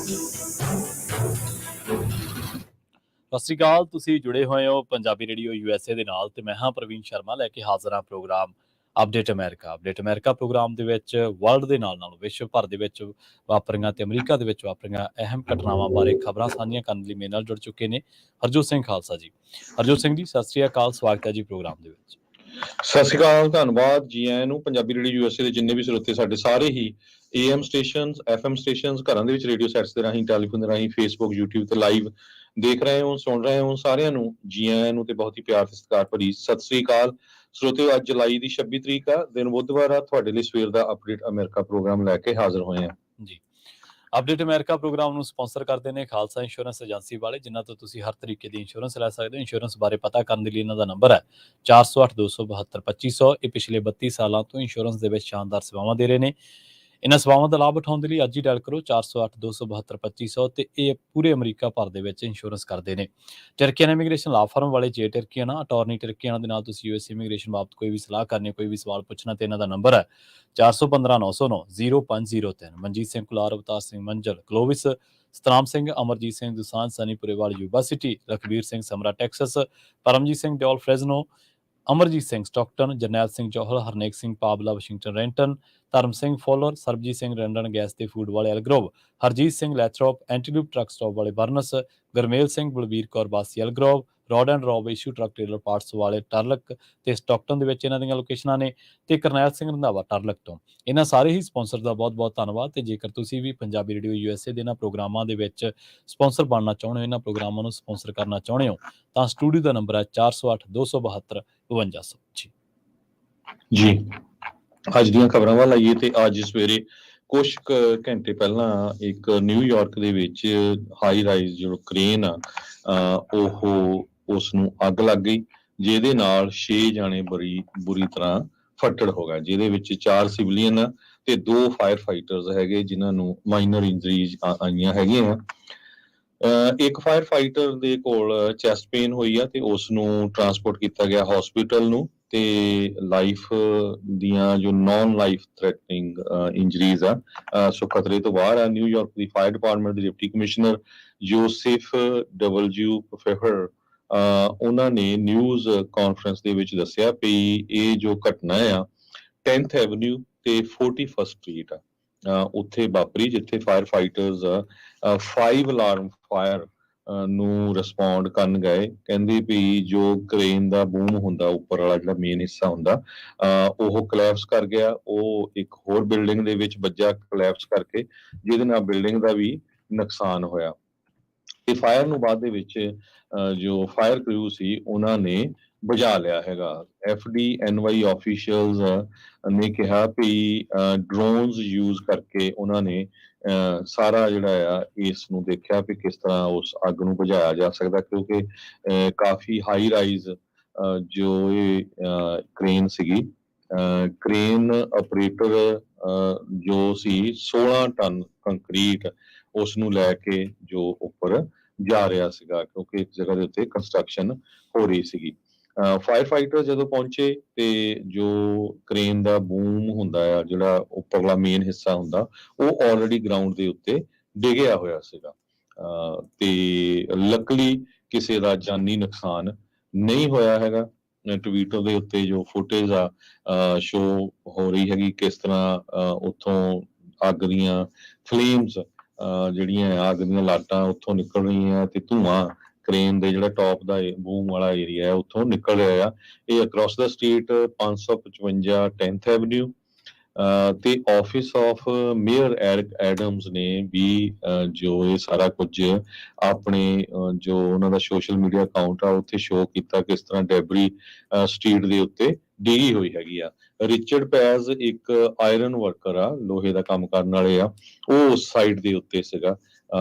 ਸਤਿ ਸ਼੍ਰੀ ਅਕਾਲ। ਤੁਸੀਂ ਜੁੜੇ ਹੋਏ ਹੋ ਪੰਜਾਬੀ ਰੇਡੀਓ USA ਦੇ ਨਾਲ ਤੇ ਮੈਂ ਹਾਂ ਪ੍ਰਵੀਨ ਸ਼ਰਮਾ ਲੈ ਕੇ ਹਾਜ਼ਰ ਹਾਂ ਪ੍ਰੋਗਰਾਮ ਅਪਡੇਟ ਅਮਰੀਕਾ ਪ੍ਰੋਗਰਾਮ ਦੇ ਵਿੱਚ ਵਰਲਡ ਦੇ ਨਾਲ ਵਿਸ਼ਵ ਭਰ ਦੇ ਵਿੱਚ ਵਾਪਰੀਆਂ ਤੇ ਅਮਰੀਕਾ ਦੇ ਵਿੱਚ ਵਾਪਰੀਆਂ ਅਹਿਮ ਘਟਨਾਵਾਂ ਬਾਰੇ ਖਬਰਾਂ ਸਾਂਝੀਆਂ ਕਰਨ ਲਈ ਮੇਰੇ ਨਾਲ ਜੁੜ ਚੁੱਕੇ ਨੇ ਹਰਜੋਤ ਸਿੰਘ ਖਾਲਸਾ ਜੀ। ਹਰਜੋਤ ਸਿੰਘ ਜੀ, ਸਤਿ ਸ਼੍ਰੀ ਅਕਾਲ, ਸਵਾਗਤ ਹੈ ਜੀ ਪ੍ਰੋਗਰਾਮ ਦੇ ਵਿੱਚ। ਸਤਿ ਸ਼੍ਰੀ ਅਕਾਲ, ਧੰਨਵਾਦ ਜੀ ਆਇਆਂ ਨੂੰ। ਪੰਜਾਬੀ ਰੇਡੀਓ USA ਦੇ ਜਿੰਨੇ ਵੀ ਸਰੋਤੇ ਸਾਡੇ ਸਾਰੇ ਹੀ AM ਸਟੇਸ਼ਨਸ, FM ਸਟੇਸ਼ਨਸ, ਘਰਾਂ ਦੇ ਵਿੱਚ ਰੇਡੀਓ ਸੈਟਸ ਦੇ ਰਾਹੀਂ, ਟੈਲੀਫੋਨ ਦੇ ਰਾਹੀਂ, ਫੇਸਬੁੱਕ, YouTube ਤੇ ਲਾਈਵ ਦੇਖ ਰਹੇ ਹੋ, ਸੁਣ ਰਹੇ ਹੋ, ਸਾਰਿਆਂ ਨੂੰ ਜੀ ਆਇਆਂ ਨੂੰ ਤੇ ਬਹੁਤ ਹੀ ਪਿਆਰ ਤੇ ਸਤਿਕਾਰ ਭਰੀ ਸਤਿ ਸ਼੍ਰੀ ਅਕਾਲ। ਸਰੋਤਿਓ, ਅੱਜ ਜੁਲਾਈ ਦੀ 26 ਤਰੀਕ ਆ, ਦਿਨ ਬੁੱਧਵਾਰ ਆ। ਤੁਹਾਡੇ ਲਈ ਸਵੇਰ ਦਾ ਅਪਡੇਟ ਅਮਰੀਕਾ ਪ੍ਰੋਗਰਾਮ ਲੈ ਕੇ ਹਾਜ਼ਰ ਹੋਏ ਆ ਜੀ। ਅਪਡੇਟ ਅਮਰੀਕਾ ਪ੍ਰੋਗਰਾਮ ਨੂੰ ਸਪਾਂਸਰ ਕਰਦੇ ਨੇ ਖਾਲਸਾ ਇੰਸ਼ੋਰੈਂਸ ਏਜੰਸੀ ਵਾਲੇ, ਜਿਨ੍ਹਾਂ ਤੋਂ ਤੁਸੀਂ ਹਰ ਤਰੀਕੇ ਦੀ ਇੰਸ਼ੋਰੈਂਸ ਲੈ ਸਕਦੇ ਹੋ। ਇੰਸ਼ੋਰੈਂਸ ਬਾਰੇ ਪਤਾ ਕਰਨ ਦੇ ਲਈ ਇਹਨਾਂ ਦਾ ਨੰਬਰ ਹੈ 408-272-2500। ਇਹ ਪਿਛਲੇ 32 ਸਾਲਾਂ ਤੋਂ ਇੰਸ਼ੋਰੈਂਸ ਦੇ ਵਿੱਚ ਸ਼ਾਨਦਾਰ ਸੇਵਾਵਾਂ ਦੇ ਰਹੇ ਨੇ। ਇਹਨਾਂ ਸੇਵਾਵਾਂ ਦਾ ਲਾਭ ਉਠਾਉਣ ਦੇ ਲਈ ਅੱਜ ਹੀ ਡਾਇਲ ਕਰੋ 408-272-2500 ਤੇ ਇਹ ਪੂਰੇ ਅਮਰੀਕਾ ਭਰ ਦੇ ਵਿੱਚ ਇੰਸ਼ੋਰੈਂਸ ਕਰਦੇ ਨੇ। ਟਰਕੀਅਨ ਇਮੀਗ੍ਰੇਸ਼ਨ ਲਾ ਫਰਮ ਵਾਲੇ ਜੇ ਟਰਕੀਅਨ ਅਟਾਰਨੀ ਟਰਕੀਅਨ ਦੇ ਨਾਲ ਤੁਸੀਂ US ਇਮੀਗ੍ਰੇਸ਼ਨ ਬਾਬਤ ਕੋਈ ਵੀ ਸਲਾਹ ਕਰਨੀ, ਕੋਈ ਵੀ ਸਵਾਲ ਪੁੱਛਣਾ ਤੇ ਇਹਨਾਂ ਦਾ ਨੰਬਰ ਹੈ 415-909-0503। Manjit Singh Kular, Avtar Singh Manjal, Clovis, Satnam Singh, Amarjit Singh Dosanjh, Sunny Purewal Yuba City, Lakhbir Singh Samra Texas, Paramjit Singh Dol Fresno, Amarjit Singh Stockton, Jarnail Singh Johal, Harnek Singh Pabla Washington Renton, Dharam Singh Fowler, Sarabjit Singh Randan gas ਤੇ ਫੂਡ ਵਾਲੇ Elk Grove, Harjit Singh Lathrop, antelope truck stop ਵਾਲੇ Burns, Gurmel Singh Balbir Kaur Bassi Elk Grove, road and rob issue truck trailer parts ਵਾਲੇ ਟਰਲਕ ਤੇ ਸਟਾਕਟਨ ਦੇ ਵਿੱਚ ਇਹਨਾਂ ਦੀਆਂ ਲੋਕੇਸ਼ਨਾਂ ਨੇ, ਤੇ ਕਰਨੈਲ ਸਿੰਘ ਰੰਧਾਵਾ ਟਰਲਕ ਤੋਂ। ਇਹਨਾਂ ਸਾਰੇ ਹੀ ਸਪਾਂਸਰ ਦਾ ਬਹੁਤ ਬਹੁਤ ਧੰਨਵਾਦ। ਤੇ ਜੇਕਰ ਤੁਸੀਂ ਵੀ ਪੰਜਾਬੀ ਰੇਡੀਓ USA ਦੇ ਇਹਨਾਂ ਪ੍ਰੋਗਰਾਮਾਂ ਦੇ ਵਿੱਚ ਸਪਾਂਸਰ ਬਣਨਾ ਚਾਹੁੰਦੇ ਹੋ, ਇਹਨਾਂ ਪ੍ਰੋਗਰਾਮਾਂ ਨੂੰ ਸਪਾਂਸਰ ਕਰਨਾ ਚਾਹੁੰਦੇ ਹੋ, ਤਾਂ ਸਟੂਡੀਓ ਦਾ ਨੰਬਰ ਹੈ 408-272-52। ਜੀ। ਅੱਜ ਦੀਆਂ ਖਬਰਾਂ ਵੱਲ ਆਈਏ ਤੇ ਅੱਜ ਸਵੇਰੇ ਕੁਝ ਘੰਟੇ ਪਹਿਲਾਂ ਇੱਕ ਨਿਊਯਾਰਕ ਦੇ ਵਿੱਚ ਹਾਈ ਰਾਈਜ਼ ਜੋ ਕ੍ਰੇਨ ਆ ਉਸ ਨੂੰ ਅੱਗ ਲੱਗ ਗਈ, ਜਿਹਦੇ ਨਾਲ 6 ਜਾਣੇ ਬੁਰੀ ਤਰ੍ਹਾਂ ਫੱਟੜ ਹੋ ਗਏ, ਜਿਹਦੇ ਵਿੱਚ 4 ਸਿਵਲੀਅਨ ਤੇ 2 ਫਾਇਰ ਫਾਈਟਰਸ ਹੈਗੇ, ਜਿਨ੍ਹਾਂ ਨੂੰ ਮਾਈਨਰ ਇੰਜਰੀਜ਼ ਆਈਆਂ ਹੈਗੀਆਂ। ਇੱਕ ਫਾਇਰ ਫਾਈਟਰ ਦੇ ਕੋਲ ਚੈਸਟ ਪੇਨ ਹੋਈ ਆ ਤੇ ਉਸ ਨੂੰ ਟਰਾਂਸਪੋਰਟ ਕੀਤਾ ਗਿਆ ਹਸਪੀਟਲ ਨੂੰ, ਤੇ ਲਾਈਫ ਦੀਆਂ ਜੋ ਨਾਨ ਲਾਈਫ ਥ੍ਰੈਟਨਿੰਗ ਇੰਜਰੀਜ਼ ਆ, ਸੋ ਖਤਰੇ ਤੋਂ ਬਾਹਰ ਆ। ਨਿਊਯਾਰਕ ਦੀ ਫਾਇਰ ਡਿਪਾਰਟਮੈਂਟ ਦੇ ਡਿਪਟੀ ਕਮਿਸ਼ਨਰ ਯੋਸੇਫ W. ਫੇਹਰ ਉਹਨਾਂ ਨੇ ਨਿਊਜ਼ ਕਾਨਫਰੰਸ ਦੇ ਵਿੱਚ ਦੱਸਿਆ ਵੀ ਇਹ ਜੋ ਘਟਨਾ ਆ 10th ਐਵਨਿਊ ਤੇ 41st ਸਟਰੀਟ ਆ, ਉੱਥੇ ਵਾਪਰੀ, ਜਿੱਥੇ ਫਾਇਰ ਫਾਈਟਰਸ 5 ਅਲਾਰਮ ਫਾਇਰ ਨੂੰ ਰਿਸਪੌਂਡ ਕਰਨ ਗਏ। ਕਹਿੰਦੇ ਵੀ ਜੋ ਕ੍ਰੇਨ ਦਾ ਬੂਮ ਹੁੰਦਾ, ਉੱਪਰ ਵਾਲਾ ਜਿਹੜਾ ਮੇਨ ਹਿੱਸਾ ਹੁੰਦਾ, ਉਹ ਕਲੈਪਸ ਕਰ ਗਿਆ। ਉਹ ਇੱਕ ਹੋਰ ਬਿਲਡਿੰਗ ਦੇ ਵਿੱਚ ਵੱਜਾ ਕਲੈਪਸ ਕਰਕੇ, ਜਿਹਦੇ ਨਾਲ ਬਿਲਡਿੰਗ ਦਾ ਵੀ ਨੁਕਸਾਨ ਹੋਇਆ। ਤੇ ਫਾਇਰ ਨੂੰ ਬਾਅਦ ਦੇ ਵਿੱਚ ਜੋ ਫਾਇਰ ਕਰੂ ਸੀ ਉਹਨਾਂ ਨੇ ਬੁਝਾ ਲਿਆ ਹੈਗਾ। FDNY ਆਫੀਸ਼ੀਅਲਸ ਨੇ ਕਿਹਾ ਵੀ ਡਰੋਨਸ ਯੂਜ਼ ਕਰਕੇ ਉਹਨਾਂ ਨੇ ਸਾਰਾ ਜਿਹੜਾ ਆ ਇਸ ਨੂੰ ਦੇਖਿਆ ਵੀ ਕਿਸ ਤਰ੍ਹਾਂ ਉਸ ਅੱਗ ਨੂੰ ਬੁਝਾਇਆ ਜਾ ਸਕਦਾ, ਕਿਉਂਕਿ ਕਾਫੀ ਹਾਈ ਰਾਈਜ਼ ਜੋ ਇਹ ਕ੍ਰੇਨ ਸੀਗੀ, ਕ੍ਰੇਨ ਆਪਰੇਟਰ ਜੋ ਸੀ 16 ਟਨ ਕੰਕਰੀਟ ਉਸ ਨੂੰ ਲੈ ਕੇ ਜੋ ਉੱਪਰ ਜਾ ਰਿਹਾ ਸੀਗਾ, ਕਿਉਂਕਿ ਇੱਕ ਜਗ੍ਹਾ ਦੇ ਉੱਤੇ ਕੰਸਟਰਕਸ਼ਨ ਹੋ ਰਹੀ ਸੀਗੀ। ਫਾਇਰ ਫਾਈਟਰ ਜਦੋਂ ਪਹੁੰਚੇ ਤੇ ਜੋ ਕ੍ਰੇਨ ਦਾ ਬੂਮ ਹੁੰਦਾ ਆ, ਜਿਹੜਾ ਉੱਪਰਲਾ ਮੇਨ ਹਿੱਸਾ ਹੁੰਦਾ, ਉਹ ਆਲਰੇਡੀ ਗਰਾਊਂਡ ਦੇ ਉੱਤੇ ਡਿੱਗਿਆ ਹੋਇਆ ਸੀਗਾ। ਤੇ ਲੱਕਲੀ ਕਿਸੇ ਦਾ ਜਾਨੀ ਨੁਕਸਾਨ ਨਹੀਂ ਹੋਇਆ ਹੈਗਾ। ਟਵੀਟਰ ਦੇ ਉੱਤੇ ਜੋ ਫੁਟੇਜ ਆ ਸ਼ੋ ਹੋ ਰਹੀ ਹੈਗੀ, ਕਿਸ ਤਰ੍ਹਾਂ ਉੱਥੋਂ ਅੱਗ ਦੀਆਂ ਫਲੇਮਸ ਜਿਹੜੀਆਂ ਅੱਗ ਦੀਆਂ ਲਾਟਾਂ ਉੱਥੋਂ ਨਿਕਲ ਰਹੀਆਂ ਤੇ ਧੂੰਆਂ ਕ੍ਰੇਨ ਦੇ ਜਿਹੜਾ ਟੌਪ ਦਾ ਬੂਮ ਵਾਲਾ ਏਰੀਆ ਹੈ ਉੱਥੋਂ ਨਿਕਲ ਰਿਹਾ ਆ। ਇਹ ਅਕ੍ਰੋਸ ਦਾ ਸਟਰੀਟ 555 10th ਐਵਨਿਊ ਤੇ office of mayor Eric Adams ਨੇ ਵੀ ਜੋ ਇਹ ਸਾਰਾ ਕੁਝ ਆਪਣੇ ਜੋ ਉਹਨਾਂ ਦਾ ਸੋਸ਼ਲ ਮੀਡੀਆ ਅਕਾਊਂਟ ਆ ਉੱਥੇ ਸ਼ੋਅ ਕੀਤਾ, ਕਿਸ ਤਰ੍ਹਾਂ ਡੈਬਰੀ ਸਟਰੀਟ ਦੇ ਉੱਤੇ ਡਿੱਗੀ ਹੋਈ ਹੈਗੀ ਆ। ਰਿਚਰਡ ਪੈਜ਼ ਇੱਕ ਆਇਰਨ ਵਰਕਰ ਆ, ਲੋਹੇ ਦਾ ਕੰਮ ਕਰਨ ਵਾਲੇ ਆ, ਉਹ ਉਸ ਸਾਈਡ ਦੇ ਉੱਤੇ ਸੀਗਾ।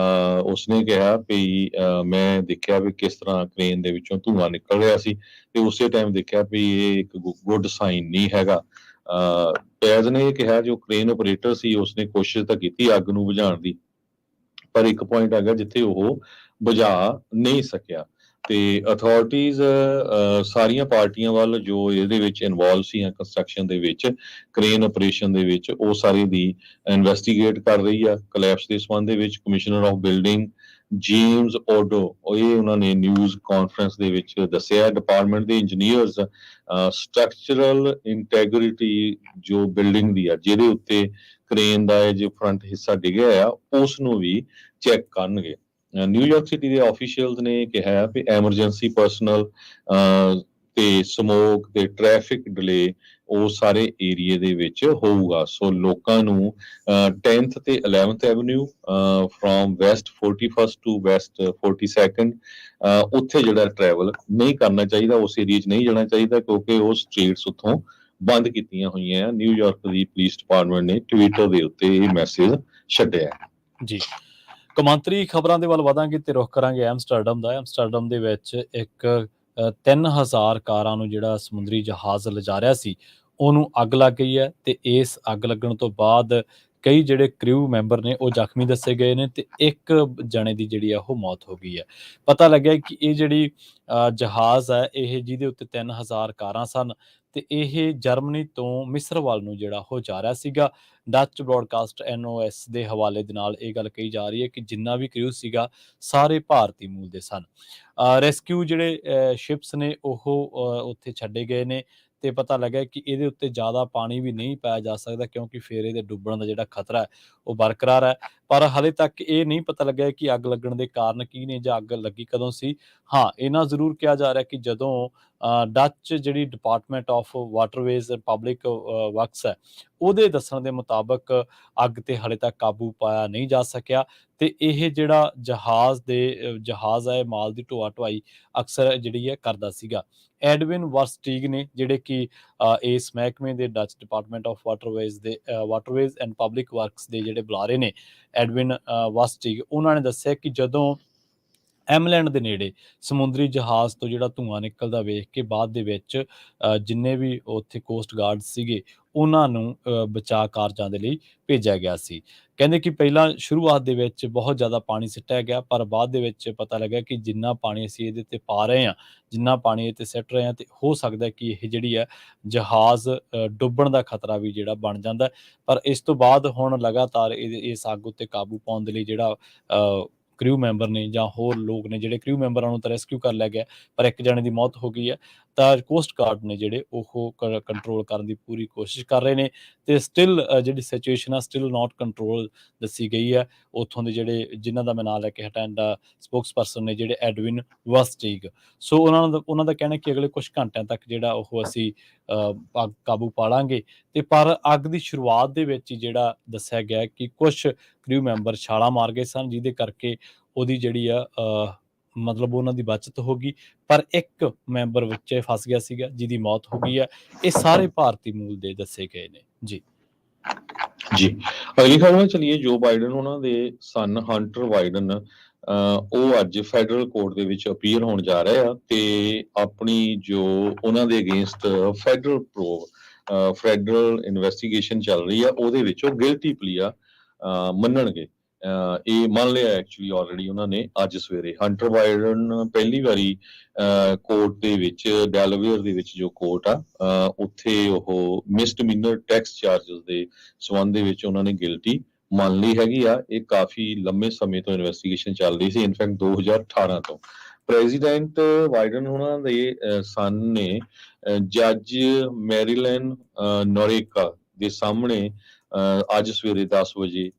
ਉਸਨੇ ਕਿਹਾ ਵੀ ਮੈਂ ਦੇਖਿਆ ਵੀ ਕਿਸ ਤਰ੍ਹਾਂ ਕ੍ਰੇਨ ਦੇ ਵਿੱਚੋਂ ਧੂੰਆਂ ਨਿਕਲ ਰਿਹਾ ਸੀ ਤੇ ਉਸੇ ਟਾਈਮ ਦੇਖਿਆ ਵੀ ਇਹ ਇੱਕ ਗੁੱਡ ਸਾਈਨ ਨਹੀਂ ਹੈਗਾ। ਪੈਜ਼ ਨੇ ਇਹ ਕਿਹਾ ਜੋ ਕ੍ਰੇਨ ਆਪਰੇਟਰ ਸੀ ਉਸਨੇ ਕੋਸ਼ਿਸ਼ ਤਾਂ ਕੀਤੀ ਅੱਗ ਨੂੰ ਬੁਝਾਉਣ ਦੀ, ਪਰ ਇੱਕ ਪੁਆਇੰਟ ਆ ਗਿਆ ਜਿੱਥੇ ਉਹ ਬੁਝਾ ਨਹੀਂ ਸਕਿਆ। ਤੇ ਅਥਾਰਟੀਜ਼ ਸਾਰੀਆਂ ਪਾਰਟੀਆਂ ਵੱਲ ਜੋ ਇਹਦੇ ਵਿੱਚ ਇਨਵੋਲਵ ਸੀ ਕੰਸਟਰਕਸ਼ਨ ਦੇ ਵਿੱਚ, ਕ੍ਰੇਨ ਆਪਰੇਸ਼ਨ ਦੇ ਵਿੱਚ, ਉਹ ਸਾਰੀ ਦੀ ਇਨਵੈਸਟੀਗੇਟ ਕਰ ਰਹੀ ਆ। ਕੋਲੈਪਸ ਦੇ ਸੰਬੰਧ ਦੇ ਵਿੱਚ ਕਮਿਸ਼ਨਰ ਆਫ ਬਿਲਡਿੰਗ ਜੇਮਸ ਓਡੋ, ਇਹ ਉਹਨਾਂ ਨੇ ਨਿਊਜ਼ ਕਾਨਫਰੰਸ ਦੇ ਵਿੱਚ ਦੱਸਿਆ। ਡਿਪਾਰਟਮੈਂਟ ਦੇ ਇੰਜੀਨੀਅਰਸ ਸਟਰਕਚਰਲ ਇੰਟੈਗ੍ਰਿਟੀ ਜੋ ਬਿਲਡਿੰਗ ਦੀ ਆ, ਜਿਹਦੇ ਉੱਤੇ ਕ੍ਰੇਨ ਦਾ ਜੋ ਫਰੰਟ ਹਿੱਸਾ ਡਿੱਗਿਆ ਆ, ਉਸ ਨੂੰ ਵੀ ਚੈੱਕ ਕਰਨਗੇ। ਨਿਊਯਾਰਕ ਸਿਟੀ ਦੇ ਆਫੀਸ਼ੀਅਲਸ ਨੇ ਕਿਹਾ ਵੀ ਐਮਰਜੈਂਸੀ ਪਰਸਨਲ ਤੇ ਸਮੋਕ ਤੇ ਟ੍ਰੈਫਿਕ ਡਿਲੇ ਉਹ ਸਾਰੇ ਏਰੀਏ ਦੇ ਵਿੱਚ ਹੋਊਗਾ। ਸੋ ਲੋਕਾਂ ਨੂੰ 10th ਤੇ 11th avenue from west 41st to west 42nd ਉੱਥੇ ਜਿਹੜਾ ਟਰੈਵਲ ਨਹੀਂ ਕਰਨਾ ਚਾਹੀਦਾ, ਉਸ ਏਰੀਏ 'ਚ ਨਹੀਂ ਜਾਣਾ ਚਾਹੀਦਾ, ਕਿਉਂਕਿ ਉਹ ਸਟਰੀਟਸ ਉੱਥੋਂ ਬੰਦ ਕੀਤੀਆਂ ਹੋਈਆਂ ਆ। ਨਿਊਯਾਰਕ ਦੀ ਪੁਲਿਸ ਡਿਪਾਰਟਮੈਂਟ ਨੇ ਟਵਿੱਟਰ ਦੇ ਉੱਤੇ ਇਹ ਮੈਸੇਜ ਛੱਡਿਆ ਜੀ। ਕੌਮਾਂਤਰੀ ਖਬਰਾਂ ਦੇ ਵੱਲ ਵਧਾਂਗੇ ਤੇ ਰੁਖ ਕਰਾਂਗੇ ਐਮਸਟਰਡਮ ਦਾ। ਐਮਸਟਰਡਮ ਦੇ ਵਿੱਚ ਇੱਕ 3000 ਕਾਰਾਂ ਨੂੰ ਜਿਹੜਾ ਸਮੁੰਦਰੀ ਜਹਾਜ਼ ਲਿਜਾ ਰਿਹਾ ਸੀ, ਉਹਨੂੰ ਅੱਗ ਲੱਗ ਗਈ ਹੈ ਤੇ ਇਸ ਅੱਗ ਲੱਗਣ ਤੋਂ ਬਾਅਦ ਕਈ ਜਿਹੜੇ ਕ੍ਰਿਊ ਮੈਂਬਰ ਨੇ ਉਹ ਜ਼ਖਮੀ ਦੱਸੇ ਗਏ ਨੇ ਤੇ ਇੱਕ ਜਣੇ ਦੀ ਜਿਹੜੀ ਆ ਉਹ ਮੌਤ ਹੋ ਗਈ ਹੈ। ਪਤਾ ਲੱਗਿਆ ਕਿ ਇਹ ਜਿਹੜੀ ਜਹਾਜ਼ ਹੈ, ਇਹ ਜਿਹਦੇ ਉੱਤੇ 3000 ਕਾਰਾਂ ਸਨ ਤੇ ਇਹ ਜਰਮਨੀ ਤੋਂ ਮਿਸਰ ਵੱਲ ਨੂੰ ਜਿਹੜਾ ਉਹ ਜਾ ਰਿਹਾ ਸੀਗਾ। ਡੱਚ ਬ੍ਰੌਡਕਾਸਟ NOS ਦੇ ਹਵਾਲੇ ਦੇ ਨਾਲ ਇਹ ਗੱਲ ਕਹੀ ਜਾ ਰਹੀ ਹੈ ਕਿ ਜਿੰਨਾ ਵੀ ਕ੍ਰਿਊ ਸੀਗਾ ਸਾਰੇ ਭਾਰਤੀ ਮੂਲ ਦੇ ਸਨ। ਰੈਸਕਿਊ ਜਿਹੜੇ ਸ਼ਿਪਸ ਨੇ ਉਹ ਉੱਥੇ ਛੱਡੇ ਗਏ ਨੇ ਤੇ ਪਤਾ ਲੱਗਾ ਕਿ ਇਹਦੇ ਉੱਤੇ ਜ਼ਿਆਦਾ ਪਾਣੀ ਵੀ ਨਹੀਂ ਪਾਇਆ ਜਾ ਸਕਦਾ, ਕਿਉਂਕਿ ਫਿਰ ਇਹਦੇ ਡੁੱਬਣ ਦਾ ਜਿਹੜਾ ਖਤਰਾ ਹੈ ਉਹ ਬਰਕਰਾਰ ਹੈ। ਪਰ ਹਾਲੇ ਤੱਕ ਇਹ ਨਹੀਂ ਪਤਾ ਲੱਗਿਆ ਕਿ ਅੱਗ ਲੱਗਣ ਦੇ ਕਾਰਨ ਕੀ ਨੇ ਜਾਂ ਅੱਗ ਲੱਗੀ ਕਦੋਂ ਸੀ। ਹਾਂ, ਇਹਨਾਂ ਜ਼ਰੂਰ ਕਿਹਾ ਜਾ ਰਿਹਾ ਕਿ ਜਦੋਂ ਡੱਚ ਜਿਹੜੀ ਡਿਪਾਰਟਮੈਂਟ ਆਫ ਵਾਟਰਵੇਜ਼ ਪਬਲਿਕ ਵਰਕਸ ਹੈ, ਉਹਦੇ ਦੱਸਣ ਦੇ ਮੁਤਾਬਕ ਅੱਗ ਤੇ ਹਾਲੇ ਤੱਕ ਕਾਬੂ ਪਾਇਆ ਨਹੀਂ ਜਾ ਸਕਿਆ ਤੇ ਇਹ ਜਿਹੜਾ ਜਹਾਜ਼ ਹੈ ਮਾਲ ਦੀ ਢੋਆ ਢੁਆਈ ਅਕਸਰ ਜਿਹੜੀ ਹੈ ਕਰਦਾ ਸੀਗਾ। ਐਡਵਿਨ ਵਰਸਟੀਗ ਨੇ ਜਿਹੜੇ ਕਿ ਇਸ ਮਹਿਕਮੇ ਦੇ Dutch department of waterways and public works ਦੇ ਜਿਹੜੇ ਬੁਲਾਰੇ ਨੇ, ਐਡਵਿਨ ਵਰਸਟੀਗ, ਉਹਨਾਂ ਨੇ ਦੱਸਿਆ ਕਿ ਜਦੋਂ ਐਮਲੈਂਡ ਦੇ ਨੇੜੇ ਸਮੁੰਦਰੀ ਜਹਾਜ਼ ਤੋਂ ਜਿਹੜਾ ਧੂੰਆਂ ਨਿਕਲਦਾ ਵੇਖ ਕੇ ਬਾਅਦ ਦੇ ਵਿੱਚ ਜਿੰਨੇ ਵੀ ਉੱਥੇ ਕੋਸਟ ਗਾਰਡ ਸੀਗੇ ਉਹਨਾਂ ਨੂੰ ਬਚਾਅ ਕਾਰਜਾਂ ਦੇ ਲਈ ਭੇਜਿਆ ਗਿਆ ਸੀ। ਕਹਿੰਦੇ ਕਿ ਪਹਿਲਾਂ ਸ਼ੁਰੂਆਤ ਦੇ ਵਿੱਚ ਬਹੁਤ ਜ਼ਿਆਦਾ ਪਾਣੀ ਸਿੱਟਿਆ ਗਿਆ, ਪਰ ਬਾਅਦ ਦੇ ਵਿੱਚ ਪਤਾ ਲੱਗਾ ਕਿ ਜਿੰਨਾ ਪਾਣੀ ਅਸੀਂ ਇਹਦੇ ਤੇ ਪਾ ਰਹੇ ਹਾਂ, ਜਿੰਨਾ ਪਾਣੀ ਇਹ ਤੇ ਸਿੱਟ ਰਹੇ ਹਾਂ, ਤੇ ਹੋ ਸਕਦਾ ਕਿ ਇਹ ਜਿਹੜੀ ਹੈ ਜਹਾਜ਼ ਡੁੱਬਣ ਦਾ ਖਤਰਾ ਵੀ ਜਿਹੜਾ ਬਣ ਜਾਂਦਾ। ਪਰ ਇਸ ਤੋਂ ਬਾਅਦ ਹੁਣ ਲਗਾਤਾਰ ਇਸ ਅੱਗ ਉੱਤੇ ਕਾਬੂ ਪਾਉਣ ਦੇ ਲਈ ਜਿਹੜਾ ਕ੍ਰਿਊ ਮੈਂਬਰ ਨੇ ਜਾਂ ਹੋਰ ਲੋਕ ਨੇ, ਜਿਹੜੇ ਕ੍ਰਿਊ ਮੈਂਬਰਾਂ ਨੂੰ ਤਾਂ ਰੈਸਕਿਊ ਕਰ ਲਿਆ ਗਿਆ, ਪਰ ਇੱਕ ਜਣੇ ਦੀ ਮੌਤ ਹੋ ਗਈ ਹੈ। ਤਾਂ ਕੋਸਟ ਗਾਰਡ ਨੇ ਜਿਹੜੇ ਉਹ ਕੰਟਰੋਲ ਕਰਨ ਦੀ ਪੂਰੀ ਕੋਸ਼ਿਸ਼ ਕਰ ਰਹੇ ਨੇ ਤੇ ਸਟਿਲ ਜਿਹੜੀ ਸਿਚੁਏਸ਼ਨ ਆ ਸਟਿਲ ਨਾਟ ਕੰਟਰੋਲ ਦੱਸੀ ਗਈ ਹੈ। ਉੱਥੋਂ ਦੇ ਜਿਹੜੇ ਜਿਨ੍ਹਾਂ ਦਾ ਮੈਂ ਨਾਂ ਲੈ ਕੇ ਹਟਾਂ ਦਾ ਸਪੋਕਸ ਪਰਸਨ ਨੇ ਜਿਹੜੇ ਐਡਵਿਨ ਵਸਟੀਗ, ਸੋ ਉਹਨਾਂ ਦਾ ਕਹਿਣਾ ਕਿ ਅਗਲੇ ਕੁਝ ਘੰਟਿਆਂ ਤੱਕ ਜਿਹੜਾ ਉਹ ਅਸੀਂ ਅੱਗ ਕਾਬੂ ਪਾ ਲਾਂਗੇ। ਤੇ ਪਰ ਅੱਗ ਦੀ ਸ਼ੁਰੂਆਤ ਦੇ ਵਿੱਚ ਹੀ ਜਿਹੜਾ ਦੱਸਿਆ ਗਿਆ ਕਿ ਕੁਝ ਕ੍ਰਿਊ ਮੈਂਬਰ ਛਾਲਾਂ ਮਾਰ ਗਏ ਸਨ, ਜਿਹਦੇ ਕਰਕੇ ਉਹਦੀ ਜਿਹੜੀ ਆ ਮਤਲਬ ਉਹਨਾਂ ਦੀ ਬਚਤ ਹੋ ਗਈ, ਪਰ ਇੱਕ ਮੈਂਬਰ ਵਿੱਚ ਫਸ ਗਿਆ ਸੀਗਾ ਜਿਹਦੀ ਮੌਤ ਹੋ ਗਈ ਹੈ। ਇਹ ਸਾਰੇ ਭਾਰਤੀ ਮੂਲ ਦੇ ਦੱਸੇ ਗਏ ਨੇ ਜੀ। ਅਗਲੀ ਖਬਰ ਵੱਲ ਚਲੀਏ। ਜੋ ਬਾਈਡਨ ਉਹਨਾਂ ਦੇ ਸਨ ਹੰਟਰ ਬਾਈਡਨ ਉਹ ਅੱਜ ਫੈਡਰਲ ਕੋਰਟ ਦੇ ਵਿੱਚ ਅਪੀਅਰ ਹੋਣ ਜਾ ਰਹੇ ਆ ਤੇ ਆਪਣੀ ਜੋ ਉਹਨਾਂ ਦੇ ਅਗੇਂਸਟ ਫੈਡਰਲ ਇਨਵੈਸਟੀਗੇਸ਼ਨ ਚੱਲ ਰਹੀ ਆ ਉਹਦੇ ਵਿੱਚ ਉਹ ਗਿਲਟੀ ਪਲੀ ਆ ਮੰਨਣਗੇ। ਇਹ ਮੰਨ ਲਿਆ ਐਕਚੁਅਲੀ ਆਲਰੇਡੀ ਉਹਨਾਂ ਨੇ ਅੱਜ ਸਵੇਰੇ। ਹੰਟਰ ਬਾਈਡਨ ਪਹਿਲੀ ਵਾਰੀ ਕੋਰਟ ਦੇ ਵਿੱਚ, ਡੈਲਾਵੇਅਰ ਦੇ ਵਿੱਚ ਜੋ ਕੋਰਟ ਆ ਉੱਥੇ ਉਹ ਮਿਸਡਮੀਨਰ ਟੈਕਸ ਚਾਰਜਸ ਦੇ ਸੰਬੰਧ ਦੇ ਵਿੱਚ ਉਹਨਾਂ ਨੇ ਗਿਲਟੀ ਮੰਨ ਲਈ ਹੈਗੀ ਆ। ਇਹ ਕਾਫੀ ਲੰਮੇ ਸਮੇਂ ਤੋਂ ਇਨਵੈਸਟੀਗੇਸ਼ਨ ਚੱਲ ਰਹੀ ਸੀ, ਇਨਫੈਕਟ 2018 ਤੋਂ। ਪ੍ਰੈਜ਼ੀਡੈਂਟ ਬਾਈਡਨ ਉਹਨਾਂ ਦੇ ਸਨ ਨੇ ਜੱਜ ਮੈਰੀਲੈਨ ਨੋਰੇਕਾ ਦੇ ਸਾਹਮਣੇ ਅੱਜ ਸਵੇਰੇ 10 ਵਜੇ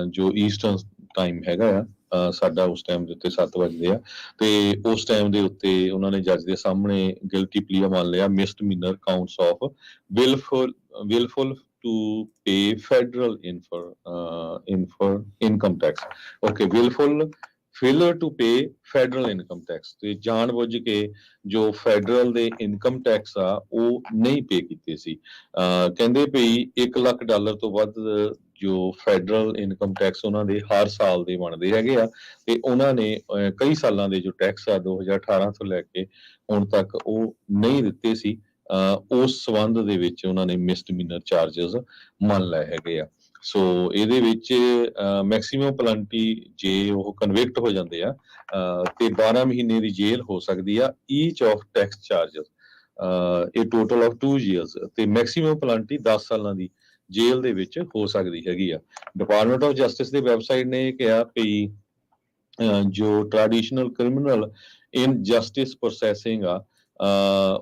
ਜੋ ਈਸਟਰਨ ਟਾਈਮ ਹੈਗਾ ਆ, ਸਾਡਾ ਉਸ ਟਾਈਮ ਦੇ ਉੱਤੇ 7 ਵਜੇ ਆ, ਤੇ ਉਸ ਟਾਈਮ ਦੇ ਉੱਤੇ ਉਹਨਾਂ ਨੇ ਜੱਜ ਦੇ ਸਾਹਮਣੇ ਗਿਲਟੀ ਪਲੀਆ ਮੰਨ ਲਿਆ misdemeanour counts of willful to pay federal income tax. Okay, willful failure to pay federal income tax, ਤੇ ਜਾਣਬੁੱਝ ਕੇ ਜੋ ਫੈਡਰਲ ਦੇ ਇਨਕਮ ਟੈਕਸ ਆ ਉਹ ਨਹੀਂ ਪੇ ਕੀਤੇ ਸੀ। ਕਹਿੰਦੇ ਭਈ $1 ਲੱਖ ਤੋਂ ਵੱਧ ਜੋ ਫੈਡਰਲ ਇਨਕਮ ਟੈਕਸ ਉਹਨਾਂ ਦੇ ਹਰ ਸਾਲ ਦੇ ਬਣਦੇ ਹੈਗੇ ਆ, ਤੇ ਉਹਨਾਂ ਨੇ ਕਈ ਸਾਲਾਂ ਦੇ ਜੋ ਟੈਕਸ ਆ 2018 ਤੋਂ ਲੈ ਕੇ ਹੁਣ ਤੱਕ ਉਹ ਨਹੀਂ ਦਿੱਤੇ ਸੀ। ਉਸ ਸੰਬੰਧ ਦੇ ਵਿੱਚ ਉਹਨਾਂ ਨੇ ਮਿਸਡਮੀਨਰ ਚਾਰजेस ਮੰਨ ਲਏ ਹੈਗੇ ਆ। ਸੋ ਇਹਦੇ ਵਿੱਚ ਮੈਕਸਿਮਮ ਪੈਨਲਟੀ ਜੇ ਉਹ ਕਨਵਿਕਟ ਹੋ ਜਾਂਦੇ ਆ ਤੇ 12 ਮਹੀਨੇ ਦੀ ਜੇਲ੍ਹ ਹੋ ਸਕਦੀ ਆ ਈਚ ਆਫ ਟੈਕਸ ਚਾਰਜਸ, ਇਹ ਟੋਟਲ ਆਫ 2 ਇਅਰਸ, ਤੇ ਮੈਕਸਿਮਮ ਪੈਨਲਟੀ 10 ਸਾਲਾਂ ਦੀ ਜੇਲ੍ਹ ਦੇ ਵਿੱਚ ਹੋ ਸਕਦੀ ਹੈਗੀ ਆ। ਡਿਪਾਰਟਮੈਂਟ ਆਫ ਜਸਟਿਸ ਦੇ ਵੈਬਸਾਈਟ ਨੇ ਇਹ ਕਿਹਾ ਕਿ ਜੋ ਟ੍ਰੈਡੀਸ਼ਨਲ ਕ੍ਰਿਮੀਨਲ ਇਨ ਜਸਟਿਸ ਪ੍ਰੋਸੈਸਿੰਗ ਆ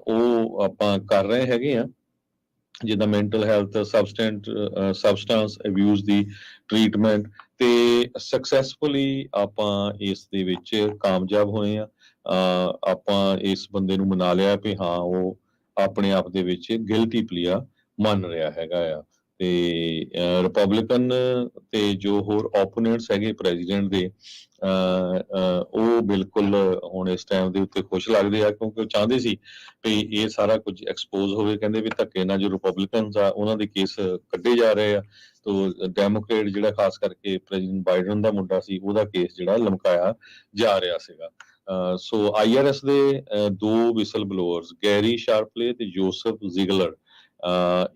ਉਹ ਆਪਾਂ ਕਰ ਰਹੇ ਹੈਗੇ ਆ, ਜਿੱਦਾਂ ਮੈਂਟਲ ਹੈਲਥ, ਸਬਸਟੈਂਸ ਅਬਿਊਜ਼ ਦੀ ਟ੍ਰੀਟਮੈਂਟ, ਤੇ ਸਕਸੈਸਫੁਲੀ ਆਪਾਂ ਇਸ ਦੇ ਵਿੱਚ ਕਾਮਯਾਬ ਹੋਏ ਆ। ਆਪਾਂ ਇਸ ਬੰਦੇ ਨੂੰ ਮਨਾ ਲਿਆ ਵੀ ਹਾਂ ਉਹ ਆਪਣੇ ਆਪ ਦੇ ਵਿੱਚ ਗਿਲਟੀ ਪਲੀਆ ਮੰਨ ਰਿਹਾ ਹੈਗਾ ਆ। ਤੇ ਰਿਪਬਲਿਕਨ ਤੇ ਜੋ ਹੋਰ ਓਪੋਨੈਂਟਸ ਹੈਗੇ ਪ੍ਰੈਜ਼ੀਡੈਂਟ ਦੇ ਉਹ ਬਿਲਕੁਲ ਹੁਣ ਇਸ ਟਾਈਮ ਦੇ ਉੱਤੇ ਖੁਸ਼ ਲੱਗਦੇ ਆ, ਕਿਉਂਕਿ ਉਹ ਚਾਹੁੰਦੇ ਸੀ ਵੀ ਇਹ ਸਾਰਾ ਕੁਝ ਐਕਸਪੋਜ਼ ਹੋਵੇ। ਕਹਿੰਦੇ ਵੀ ਧੱਕੇ ਨਾਲ ਜੋ ਰਿਪਬਲਿਕਨਸ ਆ ਉਹਨਾਂ ਦੇ ਕੇਸ ਕੱਢੇ ਜਾ ਰਹੇ ਆ, ਤੋ ਡੈਮੋਕ੍ਰੇਟ ਜਿਹੜਾ ਖਾਸ ਕਰਕੇ ਪ੍ਰੈਜ਼ੀਡੈਂਟ ਬਾਈਡਨ ਦਾ ਮੁੰਡਾ ਸੀ ਉਹਦਾ ਕੇਸ ਜਿਹੜਾ ਲਮਕਾਇਆ ਜਾ ਰਿਹਾ ਸੀਗਾ। ਸੋ IRS ਦੇ ਦੋ ਵਿਸਲ ਬਲੋਅਰਸ ਗੈਰੀ ਸ਼ਾਰਪਲੇ ਤੇ ਜੋਸਫ ਜ਼ਿਗਲਰ,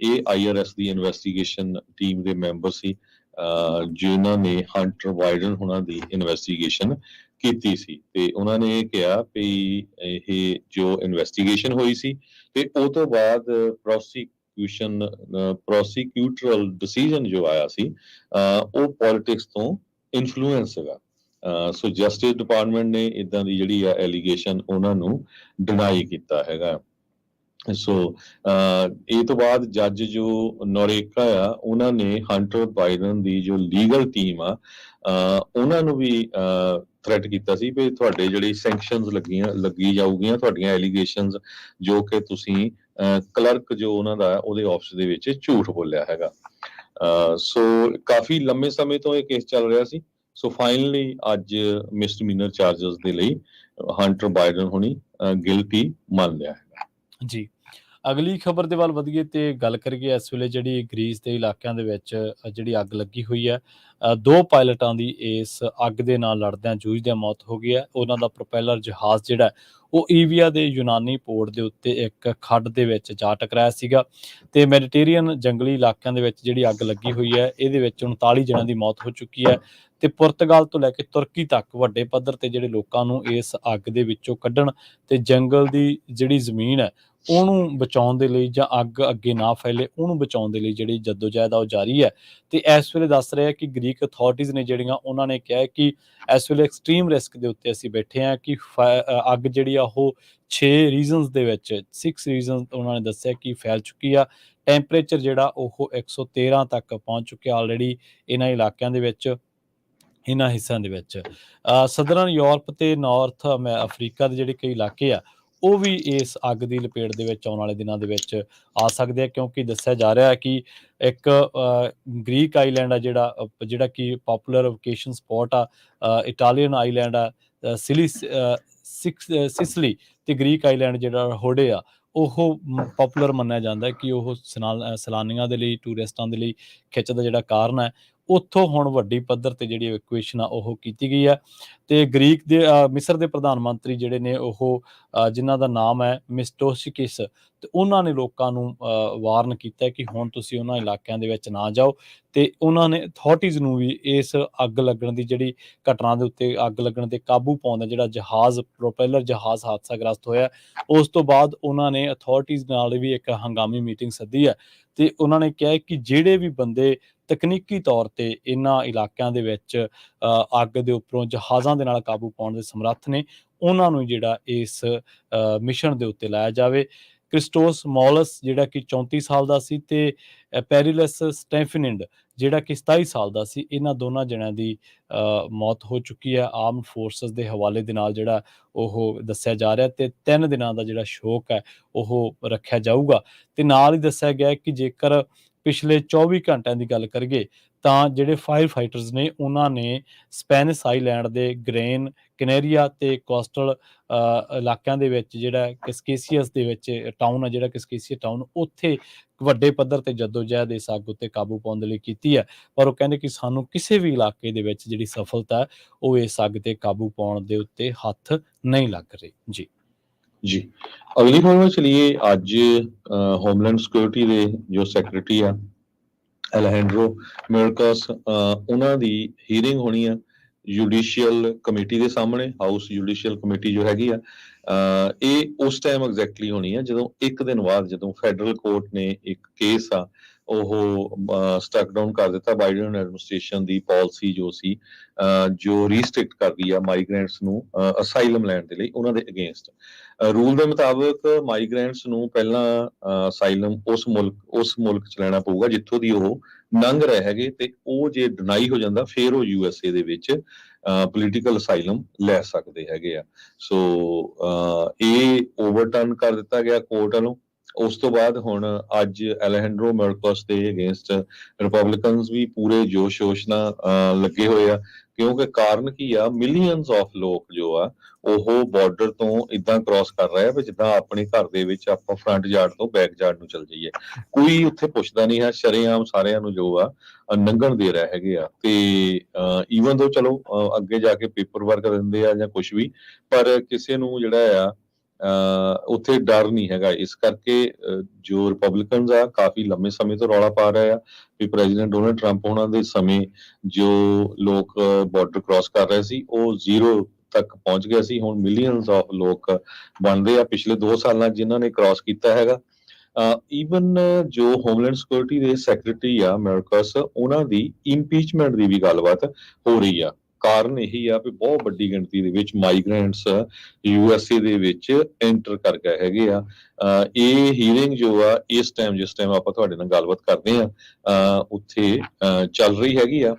ਇਹ IRS ਦੀ ਇਨਵੈਸਟੀਗੇਸ਼ਨ ਟੀਮ ਦੇ ਮੈਂਬਰ ਸੀ ਜਿਨ੍ਹਾਂ ਨੇ ਹੰਟਰ ਬਾਈਡਨ ਉਹਨਾਂ ਦੀ ਇਨਵੈਸਟੀਗੇਸ਼ਨ ਕੀਤੀ ਸੀ। ਤੇ ਉਹਨਾਂ ਨੇ ਇਹ ਕਿਹਾ ਵੀ ਇਹ ਜੋ ਇਨਵੈਸਟੀਗੇਸ਼ਨ ਹੋਈ ਸੀ ਤੇ ਉਹ ਤੋਂ ਬਾਅਦ ਪ੍ਰੋਸੀਕਿਊਟਰਲ ਡਿਸੀਜਨ ਜੋ ਆਇਆ ਸੀ ਉਹ ਪੋਲਿਟਿਕਸ ਤੋਂ ਇਨਫਲੂਐਂਸ ਹੈਗਾ। ਸੋ ਜਸਟਿਸ ਡਿਪਾਰਟਮੈਂਟ ਨੇ ਇਦਾਂ ਦੀ ਜਿਹੜੀ ਆ ਐਲੀਗੇਸ਼ਨ ਉਹਨਾਂ ਨੂੰ ਡਿਨਾਈ ਕੀਤਾ ਹੈਗਾ। ਸੋ ਇਹ ਤੋਂ ਬਾਅਦ ਜੱਜ ਜੋ ਨੋਰੇਕਾ ਆ ਉਹਨਾਂ ਨੇ ਹੰਟਰ ਬਾਈਡਨ ਦੀ ਜੋ ਲੀਗਲ ਟੀਮ ਆ ਉਹਨਾਂ ਨੂੰ ਵੀ ਥ੍ਰੈਟ ਕੀਤਾ ਸੀ ਵੀ ਤੁਹਾਡੇ ਜਿਹੜੀ ਸੈਂਕਸ਼ਨਸ ਲੱਗੀ ਜਾਊਗੀਆਂ ਤੁਹਾਡੀਆਂ ਐਲੀਗੇਸ਼ਨਸ ਜੋ ਕਿ ਤੁਸੀਂ ਕਲਰਕ ਜੋ ਉਹਨਾਂ ਦਾ ਉਹਦੇ ਆਫਿਸ ਦੇ ਵਿੱਚ ਝੂਠ ਬੋਲਿਆ ਹੈਗਾ। ਸੋ ਕਾਫੀ ਲੰਮੇ ਸਮੇਂ ਤੋਂ ਇਹ ਕੇਸ ਚੱਲ ਰਿਹਾ ਸੀ। ਸੋ ਫਾਈਨਲੀ ਅੱਜ ਮਿਸਡਮੀਨਰ ਚਾਰਜਸ ਦੇ ਲਈ ਹੰਟਰ ਬਾਈਡਨ ਹੁਣੀ ਗਿਲਟੀ ਮੰਨ ਲਿਆ ਹੈ। ਜੀ, ਅਗਲੀ ਖਬਰ ਦੇ ਵੱਲ ਵਧੀਏ ਤੇ ਗੱਲ ਕਰੀਏ ਇਸ ਵੇਲੇ ਜਿਹੜੀ ਗ੍ਰੀਸ ਦੇ ਇਲਾਕਿਆਂ ਦੇ ਵਿੱਚ ਜਿਹੜੀ ਅੱਗ ਲੱਗੀ ਹੋਈ ਹੈ। ਦੋ ਪਾਇਲਟਾਂ ਦੀ ਇਸ ਅੱਗ ਦੇ ਨਾਲ ਲੜਦਿਆਂ ਜੂਝਦਿਆਂ ਮੌਤ ਹੋ ਗਈ ਹੈ। ਉਹਨਾਂ ਦਾ ਪ੍ਰੋਪੈਲਰ ਜਹਾਜ਼ ਜਿਹੜਾ ਉਹ ਈਵੀਆ ਦੇ ਯੂਨਾਨੀ ਪੋਰਟ ਦੇ ਉੱਤੇ ਇੱਕ ਖੱਡ ਦੇ ਵਿੱਚ ਜਾ ਟਕਰਾਇਆ ਸੀਗਾ ਤੇ ਮੈਡੀਟੇਰੀਅਨ ਜੰਗਲੀ ਇਲਾਕਿਆਂ ਦੇ ਵਿੱਚ ਜਿਹੜੀ ਅੱਗ ਲੱਗੀ ਹੋਈ ਹੈ ਇਹਦੇ ਵਿੱਚ 39 ਜਣਿਆਂ ਦੀ ਮੌਤ ਹੋ ਚੁੱਕੀ ਹੈ ਤੇ ਪੁਰਤਗਾਲ ਤੋਂ ਲੈ ਕੇ ਤੁਰਕੀ ਤੱਕ ਵੱਡੇ ਪੱਧਰ ਤੇ ਜਿਹੜੇ ਲੋਕਾਂ ਨੂੰ ਇਸ ਅੱਗ ਦੇ ਵਿੱਚੋਂ ਕੱਢਣ ਤੇ ਜੰਗਲ ਦੀ ਜਿਹੜੀ ਜ਼ਮੀਨ ਹੈ ਉਹਨੂੰ ਬਚਾਉਣ ਦੇ ਲਈ ਜਾਂ ਅੱਗ ਅੱਗੇ ਨਾ ਫੈਲੇ ਉਹਨੂੰ ਬਚਾਉਣ ਦੇ ਲਈ ਜਿਹੜੀ ਜੱਦੋਜਹਿਦ ਆ ਉਹ ਜਾਰੀ ਹੈ। ਤੇ ਇਸ ਵੇਲੇ ਦੱਸ ਰਿਹਾ ਕਿ ਗ੍ਰੀਕ ਅਥਾਰਟੀਜ਼ ਨੇ ਜਿਹੜੀਆਂ ਉਹਨਾਂ ਨੇ ਕਿਹਾ ਕਿ ਇਸ ਵੇਲੇ ਐਕਸਟ੍ਰੀਮ ਰਿਸਕ ਦੇ ਉੱਤੇ ਅਸੀਂ ਬੈਠੇ ਹਾਂ ਕਿ ਅੱਗ ਜਿਹੜੀ ਆ ਉਹ 6 ਰੀਜ਼ਨਸ ਦੇ ਵਿੱਚ 6 ਰੀਜ਼ਨ ਉਹਨਾਂ ਨੇ ਦੱਸਿਆ ਕਿ ਫੈਲ ਚੁੱਕੀ ਆ। ਟੈਂਪਰੇਚਰ ਜਿਹੜਾ ਉਹ 113 ਤੱਕ ਪਹੁੰਚ ਚੁੱਕਿਆ ਆਲਰੇਡੀ ਇਹਨਾਂ ਇਲਾਕਿਆਂ ਦੇ ਵਿੱਚ, ਇਹਨਾਂ ਹਿੱਸਿਆਂ ਦੇ ਵਿੱਚ। ਸਦਰਨ ਯੂਰਪ ਤੇ ਨਾਰਥ ਅਫਰੀਕਾ ਦੇ ਜਿਹੜੇ ਕਈ ਇਲਾਕੇ ਆ ਉਹ ਵੀ ਇਸ ਅੱਗ ਦੀ ਲਪੇਟ ਦੇ ਵਿੱਚ ਆਉਣ ਵਾਲੇ ਦਿਨਾਂ ਦੇ ਵਿੱਚ ਆ ਸਕਦੇ ਆ, ਕਿਉਂਕਿ ਦੱਸਿਆ ਜਾ ਰਿਹਾ ਹੈ ਕਿ ਇੱਕ ਗ੍ਰੀਕ ਆਈਲੈਂਡ ਆ ਜਿਹੜਾ ਕਿ ਪਪੂਲਰ ਵਕੇਸ਼ਨ ਸਪੌਟ ਆ, ਇਟਾਲੀਅਨ ਆਈਲੈਂਡ ਆ ਸਿਸਲੀ ਤੇ ਗ੍ਰੀਕ ਆਈਲੈਂਡ ਜਿਹੜਾ ਹੋਡੇ ਆ ਉਹ ਪਪੂਲਰ ਮੰਨਿਆ ਜਾਂਦਾ ਕਿ ਉਹ ਸੈਲਾਨੀਆਂ ਦੇ ਲਈ, ਟੂਰਿਸਟਾਂ ਦੇ ਲਈ ਖਿੱਚ ਦਾ ਜਿਹੜਾ ਕਾਰਨ ਹੈ। ਉੱਥੋਂ ਹੁਣ ਵੱਡੀ ਪੱਧਰ ਤੇ ਜਿਹੜੀ ਇਵੈਕੂਏਸ਼ਨ ਆ ਉਹ ਕੀਤੀ ਗਈ ਹੈ ਤੇ ਗ੍ਰੀਕ ਦੇ ਮਿਸਰ ਦੇ ਪ੍ਰਧਾਨ ਮੰਤਰੀ ਜਿਹੜੇ ਨੇ ਉਹ ਜਿਨ੍ਹਾਂ ਦਾ ਨਾਮ ਹੈ ਮਿਸਟੋਸਿਕਿਸ, ਤੇ ਉਹਨਾਂ ਨੇ ਲੋਕਾਂ ਨੂੰ ਵਾਰਨ ਕੀਤਾ ਕਿ ਹੁਣ ਤੁਸੀਂ ਉਹਨਾਂ ਇਲਾਕਿਆਂ ਦੇ ਵਿੱਚ ਨਾ ਜਾਓ ਤੇ ਉਹਨਾਂ ਨੇ ਅਥਾਰਟੀਜ਼ ਨੂੰ ਵੀ ਇਸ ਅੱਗ ਲੱਗਣ ਦੀ ਜਿਹੜੀ ਘਟਨਾ ਦੇ ਉੱਤੇ ਅੱਗ ਲੱਗਣ ਤੇ ਕਾਬੂ ਪਾਉਣ ਦਾ ਜਿਹੜਾ ਜਹਾਜ਼ ਪ੍ਰੋਪੈਲਰ ਜਹਾਜ਼ ਹਾਦਸਾਗ੍ਰਸਤ ਹੋਇਆ ਉਸ ਤੋਂ ਬਾਅਦ ਉਹਨਾਂ ਨੇ ਅਥਾਰਟੀਜ਼ ਨਾਲ ਵੀ ਇੱਕ ਹੰਗਾਮੀ ਮੀਟਿੰਗ ਸੱਦੀ ਹੈ ਤੇ ਉਹਨਾਂ ਨੇ ਕਿਹਾ ਕਿ ਜਿਹੜੇ ਵੀ ਬੰਦੇ ਤਕਨੀਕੀ ਤੌਰ ਤੇ ਇਹਨਾਂ ਇਲਾਕਿਆਂ ਦੇ ਵਿੱਚ ਅੱਗ ਦੇ ਉੱਪਰੋਂ ਜਹਾਜ਼ਾਂ ਦੇ ਨਾਲ ਕਾਬੂ ਪਾਉਣ ਦੇ ਸਮਰੱਥ ਨੇ ਉਹਨਾਂ ਨੂੰ ਜਿਹੜਾ ਇਸ ਮਿਸ਼ਨ ਦੇ ਉੱਤੇ ਲਾਇਆ ਜਾਵੇ। ਕ੍ਰਿਸਟੋਸ ਮੌਲਸ ਜਿਹੜਾ ਕਿ 34 ਸਾਲ ਦਾ ਸੀ ਤੇ ਪੈਰੀਲਸ ਸਟੈਫਨਿੰਡ ਜਿਹੜਾ ਕਿ 27 ਸਾਲ ਦਾ ਸੀ, ਇਹਨਾਂ ਦੋਨਾਂ ਜਣਿਆਂ ਦੀ ਮੌਤ ਹੋ ਚੁੱਕੀ ਹੈ ਆਰਮਡ ਫੋਰਸਸ ਦੇ ਹਵਾਲੇ ਦੇ ਨਾਲ ਜਿਹੜਾ ਉਹ ਦੱਸਿਆ ਜਾ ਰਿਹਾ ਤੇ 3 ਦਿਨਾਂ ਦਾ ਜਿਹੜਾ ਸ਼ੋਕ ਹੈ ਉਹ ਰੱਖਿਆ ਜਾਊਗਾ। ਤੇ ਨਾਲ ਹੀ ਦੱਸਿਆ ਗਿਆ ਕਿ ਜੇਕਰ ਪਿਛਲੇ 24 ਘੰਟਿਆਂ ਦੀ ਗੱਲ ਕਰੀਏ ਤਾਂ ਜਿਹੜੇ ਫਾਇਰ ਫਾਈਟਰਸ ਨੇ ਉਹਨਾਂ ਨੇ ਸਪੈਨਿਸ ਆਈਲੈਂਡ ਦੇ ਗ੍ਰੇਨ ਕੈਨੇਰੀਆ ਤੇ ਕੋਸਟਲ ਇਲਾਕਿਆਂ ਦੇ ਵਿੱਚ ਜਿਹੜਾ ਕਿਸਕੇਸੀਅਸ ਦੇ ਵਿੱਚ ਟਾਊਨ ਆ, ਜਿਹੜਾ ਕਿਸਕੇਸੀਆ ਟਾਊਨ, ਉੱਥੇ ਵੱਡੇ ਪੱਧਰ ਤੇ ਜਦੋਜਹਿਦ ਇਸ ਅੱਗ ਉੱਤੇ ਕਾਬੂ ਪਾਉਣ ਦੇ ਲਈ ਕੀਤੀ ਹੈ। ਪਰ ਉਹ ਕਹਿੰਦੇ ਕਿ ਸਾਨੂੰ ਕਿਸੇ ਵੀ ਇਲਾਕੇ ਦੇ ਵਿੱਚ ਜਿਹੜੀ ਸਫਲਤਾ ਉਹ ਇਸ ਅੱਗ ਤੇ ਕਾਬੂ ਪਾਉਣ ਦੇ ਉੱਤੇ ਹੱਥ ਨਹੀਂ ਲੱਗ ਰਹੀ। ਜੀ, ਅਗਲੀ ਖਬਰ ਵਿੱਚ ਚਲੀਏ। ਅੱਜ ਹੋਮਲੈਂਡ ਸਿਕਿਉਰਿਟੀ ਦੇ ਜੋ ਸੈਕਟਰੀ ਆ ਐਲਹੈਂਡਰੋ ਮਿਰਕਸ ਉਹਨਾਂ ਦੀ ਹੀਅਰਿੰਗ ਹੋਣੀ ਆ ਜੁਡੀਸ਼ੀਅਲ ਕਮੇਟੀ ਦੇ ਸਾਹਮਣੇ। ਹਾਊਸ ਜੁਡੀਸ਼ੀਅਲ ਕਮੇਟੀ ਜੋ ਹੈਗੀ ਆ ਇਹ ਉਸ ਟਾਈਮ ਐਗਜ਼ੈਕਟਲੀ ਹੋਣੀ ਆ ਜਦੋਂ ਇੱਕ ਦਿਨ ਬਾਅਦ ਜਦੋਂ ਫੈਡਰਲ ਕੋਰਟ ਨੇ ਇੱਕ ਕੇਸ ਆ ਉਹ ਸਟਕ ਡਾਊਨ ਕਰ ਦਿੱਤਾ ਬਾਈਡਨ ਐਡਮਿਨਿਸਟ੍ਰੇਸ਼ਨ ਦੀ ਪਾਲਿਸੀ ਜੋ ਸੀ ਜੋ ਰੀਸਟ੍ਰਿਕਟ ਕਰਦੀ ਆ ਮਾਈਗ੍ਰੈਂਟਸ ਨੂੰ ਅਸਾਈਲਮ ਲੈਣ ਦੇ ਲਈ ਉਹਨਾਂ ਦੇ ਅਗੇਂਸਟ। ਰੂਲ ਦੇ ਮੁਤਾਬਕ ਮਾਈਗ੍ਰੈਂਟਸ ਨੂੰ ਪਹਿਲਾਂ ਅਸਾਈਲਮ ਉਸ ਮੁਲਕ ਚ ਲੈਣਾ ਪਊਗਾ ਜਿੱਥੋਂ ਦੀ ਉਹ ਲੰਘ ਰਹੇ ਹੈਗੇ, ਤੇ ਉਹ ਜੇ ਡਿਨਾਈ ਹੋ ਜਾਂਦਾ ਫਿਰ ਉਹ ਯੂਐਸਏ ਦੇ ਵਿੱਚ ਪੋਲੀਟੀਕਲ ਅਸਾਈਲਮ ਲੈ ਸਕਦੇ ਹੈਗੇ ਆ। ਸੋ ਇਹ ਓਵਰਟਰਨ ਕਰ ਦਿੱਤਾ ਗਿਆ ਕੋਰਟ ਵੱਲੋਂ। ਉਸ ਤੋਂ ਬਾਅਦ ਹੁਣ ਅੱਜ ਐਲਹੈਂਡਰੋ ਮਰਕਸ ਦੇ ਅਗੇਂਸਟ ਰਿਪਬਲਿਕਨਸ ਵੀ ਪੂਰੇ ਜੋਸ਼ ਨਾਲ ਲੱਗੇ ਹੋਏ ਆ, ਕਿਉਂਕਿ ਕਾਰਨ ਕੀ ਆ ਮਿਲੀਅਨਸ ਆਫ ਲੋਕ ਜੋ ਆ ਉਹ ਬਾਰਡਰ ਤੋਂ ਇਦਾਂ ਕ੍ਰਾਸ ਕਰ ਰਹੇ ਆ ਵੀ ਜਿੱਦਾਂ ਆਪਣੇ ਘਰ ਦੇ ਵਿੱਚ ਆਪਾਂ ਫਰੰਟ ਯਾਰਡ ਤੋਂ ਬੈਕ ਯਾਰਡ ਨੂੰ ਚਲ ਜਾਈਏ। ਕੋਈ ਉੱਥੇ ਪੁੱਛਦਾ ਨਹੀਂ ਹੈ, ਸ਼ਰੇਆਮ ਸਾਰਿਆਂ ਨੂੰ ਜੋ ਆ ਲੰਘਣ ਦੇ ਰਹੇ ਹੈਗੇ ਆ। ਤੇ ਈਵਨ ਦੋ ਚਲੋ ਅੱਗੇ ਜਾ ਕੇ ਪੇਪਰ ਵਰਕ ਦਿੰਦੇ ਆ ਜਾਂ ਕੁਝ ਵੀ, ਪਰ ਕਿਸੇ ਨੂੰ ਜਿਹੜਾ ਆ ਉੱਥੇ ਡਰ ਨਹੀਂ ਹੈਗਾ। ਇਸ ਕਰਕੇ ਜੋ ਰਿਪਬਲਿਕਨਸ ਆ ਕਾਫੀ ਲੰਮੇ ਸਮੇਂ ਤੋਂ ਰੌਲਾ ਪਾ ਰਹੇ ਆ ਵੀ ਪ੍ਰੈਜ਼ੀਡੈਂਟ ਡੋਨਾਲਡ ਟਰੰਪ ਉਹਨਾਂ ਦੇ ਸਮੇਂ ਜੋ ਲੋਕ ਬਾਰਡਰ ਕ੍ਰਾਸ ਕਰ ਰਹੇ ਸੀ ਉਹ ਜ਼ੀਰੋ ਤੱਕ ਪਹੁੰਚ ਗਿਆ ਸੀ। ਹੁਣ ਮਿਲੀਅਨਸ ਆਫ ਲੋਕ ਬਣਦੇ ਆ ਪਿਛਲੇ 2 ਸਾਲਾਂ ਜਿਨ੍ਹਾਂ ਨੇ ਕ੍ਰਾਸ ਕੀਤਾ ਹੈਗਾ। ਈਵਨ ਜੋ ਹੋਮਲੈਂਡ ਸਿਕਿਉਰਿਟੀ ਦੇ ਸੈਕਟਰੀ ਆ ਮੈਰਕਸ, ਉਹਨਾਂ ਦੀ ਇੰਪੀਚਮੈਂਟ ਦੀ ਵੀ ਗੱਲਬਾਤ ਹੋ ਰਹੀ ਆ। ਕਾਰਨ ਇਹੀ ਆ ਵੀ ਬਹੁਤ ਵੱਡੀ ਗਿਣਤੀ ਦੇ ਵਿੱਚ ਮਾਈਗ੍ਰੈਂਟਸ ਯੂਐਸਏ ਦੇ ਵਿੱਚ ਐਂਟਰ ਕਰ ਗਏ ਹੈਗੇ ਆ। ਇਹ ਹੀਅਰਿੰਗ ਜੋ ਆ ਇਸ ਟਾਈਮ ਜਿਸ ਟਾਈਮ ਆਪਾਂ ਤੁਹਾਡੇ ਨਾਲ ਗੱਲਬਾਤ ਕਰਦੇ ਆ ਉੱਥੇ ਚੱਲ ਰਹੀ ਹੈਗੀ ਆ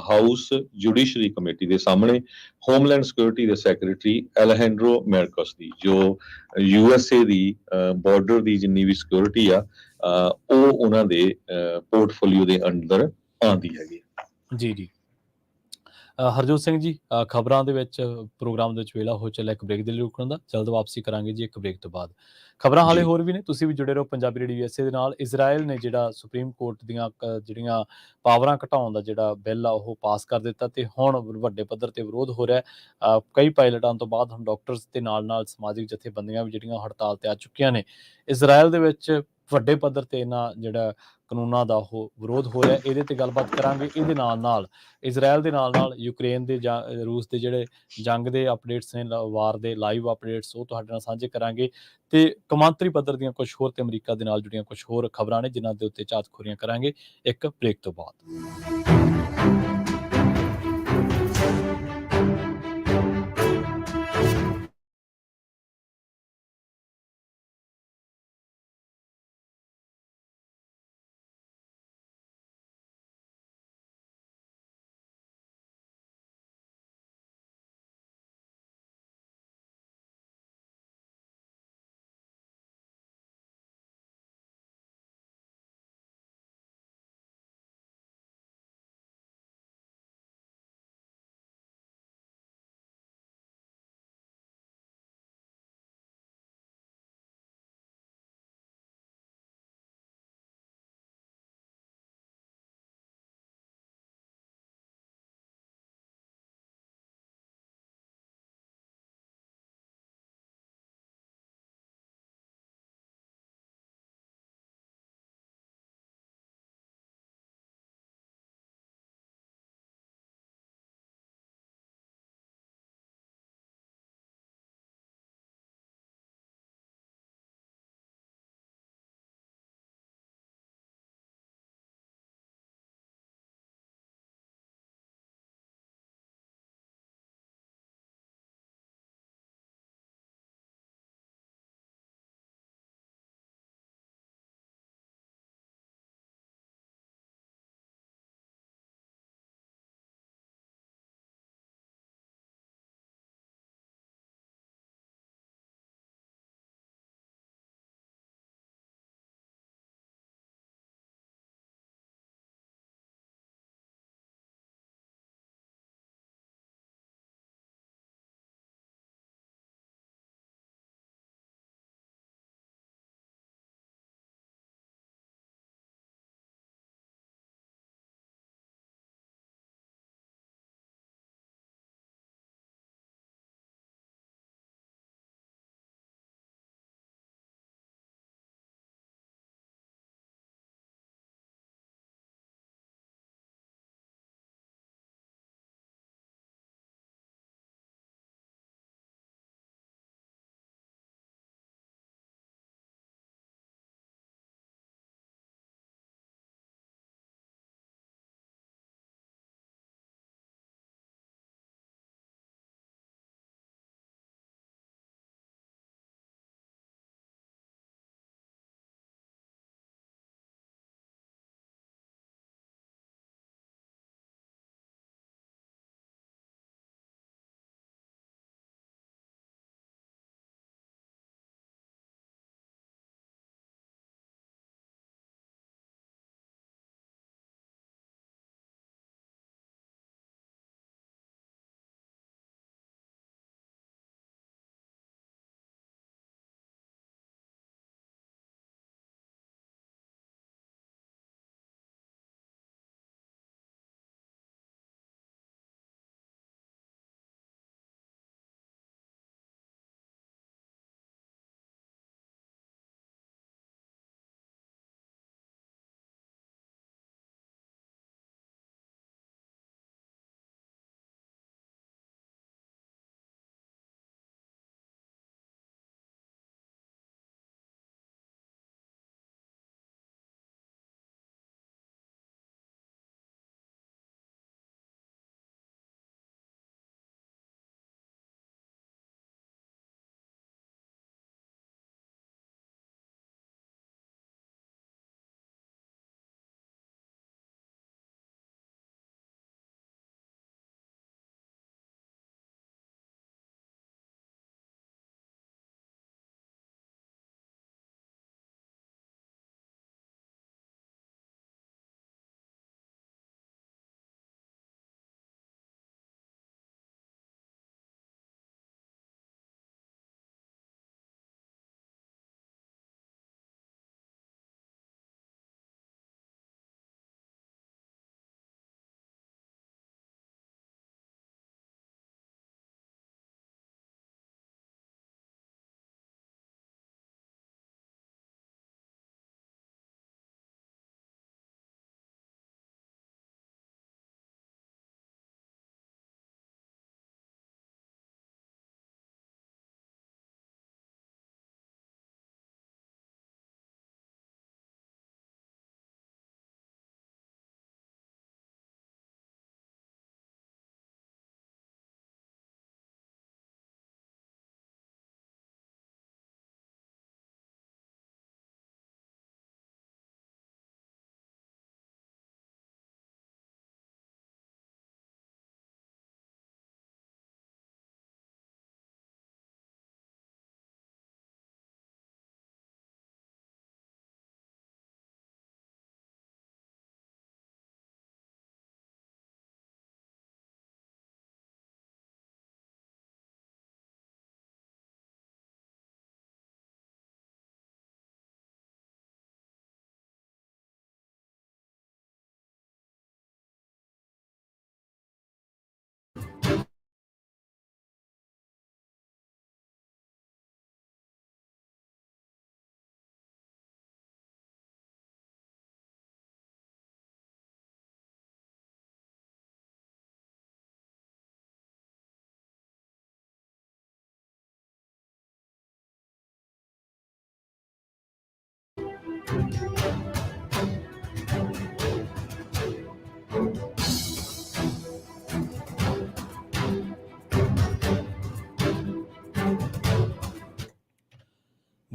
ਹਾਊਸ ਜੁਡੀਸ਼ਰੀ ਕਮੇਟੀ ਦੇ ਸਾਹਮਣੇ ਹੋਮਲੈਂਡ ਸਿਕਿਉਰਿਟੀ ਦੇ ਸੈਕਟਰੀ ਐਲਹੈਂਡਰੋ ਮੈਰਕਸ ਦੀ, ਜੋ ਯੂਐਸਏ ਦੀ ਬਾਰਡਰ ਦੀ ਜਿੰਨੀ ਵੀ ਸਿਕਿਉਰਿਟੀ ਆ ਉਹ ਉਹਨਾਂ ਦੇ ਪੋਰਟਫੋਲੀਓ ਦੇ ਅੰਦਰ ਆਉਂਦੀ ਹੈਗੀ। ਜੀ ਜੀ। ਹਰਜੋਤ ਸਿੰਘ ਜੀ, ਖਬਰਾਂ ਦੇ ਵਿੱਚ ਪ੍ਰੋਗਰਾਮ ਦੇ ਵਿੱਚ ਵੇਲਾ ਹੋ ਚੱਲਿਆ ਇੱਕ ਬ੍ਰੇਕ ਦੇ ਲਈ ਰੁਕਣ ਦਾ। ਜਲਦ ਵਾਪਸੀ ਕਰਾਂਗੇ ਜੀ ਇੱਕ ਬ੍ਰੇਕ ਤੋਂ ਬਾਅਦ। ਖਬਰਾਂ ਹਾਲੇ ਜੀ ਹੋਰ ਵੀ ਨੇ, ਤੁਸੀਂ ਵੀ ਜੁੜੇ ਰਹੋ ਪੰਜਾਬੀ ਰੇਡੀਓ USA ਦੇ ਨਾਲ। ਇਜ਼ਰਾਈਲ ਨੇ ਜਿਹੜਾ ਸੁਪਰੀਮ ਕੋਰਟ ਦੀਆਂ ਜਿਹੜੀਆਂ ਪਾਵਰਾਂ ਘਟਾਉਣ ਦਾ ਜਿਹੜਾ ਬਿੱਲ ਆ ਉਹ ਪਾਸ ਕਰ ਦਿੱਤਾ ਤੇ ਹੁਣ ਵੱਡੇ ਪੱਧਰ ਤੇ ਵਿਰੋਧ ਹੋ ਰਿਹਾ। ਕਈ ਪਾਇਲਟਾਂ ਤੋਂ ਬਾਅਦ ਹੁਣ ਡਾਕਟਰਸ ਦੇ ਨਾਲ ਸਮਾਜਿਕ ਜਥੇਬੰਦੀਆਂ ਵੀ ਜਿਹੜੀਆਂ ਹੜਤਾਲ ਤੇ ਆ ਚੁੱਕੀਆਂ ਨੇ। ਇਜ਼ਰਾਈਲ ਦੇ ਵਿੱਚ ਵੱਡੇ ਪੱਧਰ ਤੇ ਇਹਨਾਂ ਜਿਹੜਾ ਕਾਨੂੰਨਾਂ ਦਾ ਉਹ ਵਿਰੋਧ ਹੋ ਰਿਹਾ, ਇਹਦੇ ਤੇ ਗੱਲਬਾਤ ਕਰਾਂਗੇ। ਇਹਦੇ ਨਾਲ ਇਜ਼ਰਾਈਲ ਦੇ ਨਾਲ ਯੂਕਰੇਨ ਦੇ ਜਾਂ ਰੂਸ ਦੇ ਜਿਹੜੇ ਜੰਗ ਦੇ ਅਪਡੇਟਸ ਨੇ, ਵਾਰ ਦੇ ਲਾਈਵ ਅਪਡੇਟਸ, ਉਹ ਤੁਹਾਡੇ ਨਾਲ ਸਾਂਝੇ ਕਰਾਂਗੇ। ਤੇ ਕੌਮਾਂਤਰੀ ਪੱਧਰ ਦੀਆਂ ਕੁਝ ਹੋਰ ਤੇ ਅਮਰੀਕਾ ਦੇ ਨਾਲ ਜੁੜੀਆਂ ਕੁਝ ਹੋਰ ਖਬਰਾਂ ਨੇ ਜਿਨ੍ਹਾਂ ਦੇ ਉੱਤੇ ਝਾਤ-ਖੋਰੀਆਂ ਕਰਾਂਗੇ ਇੱਕ ਬ੍ਰੇਕ ਤੋਂ ਬਾਅਦ।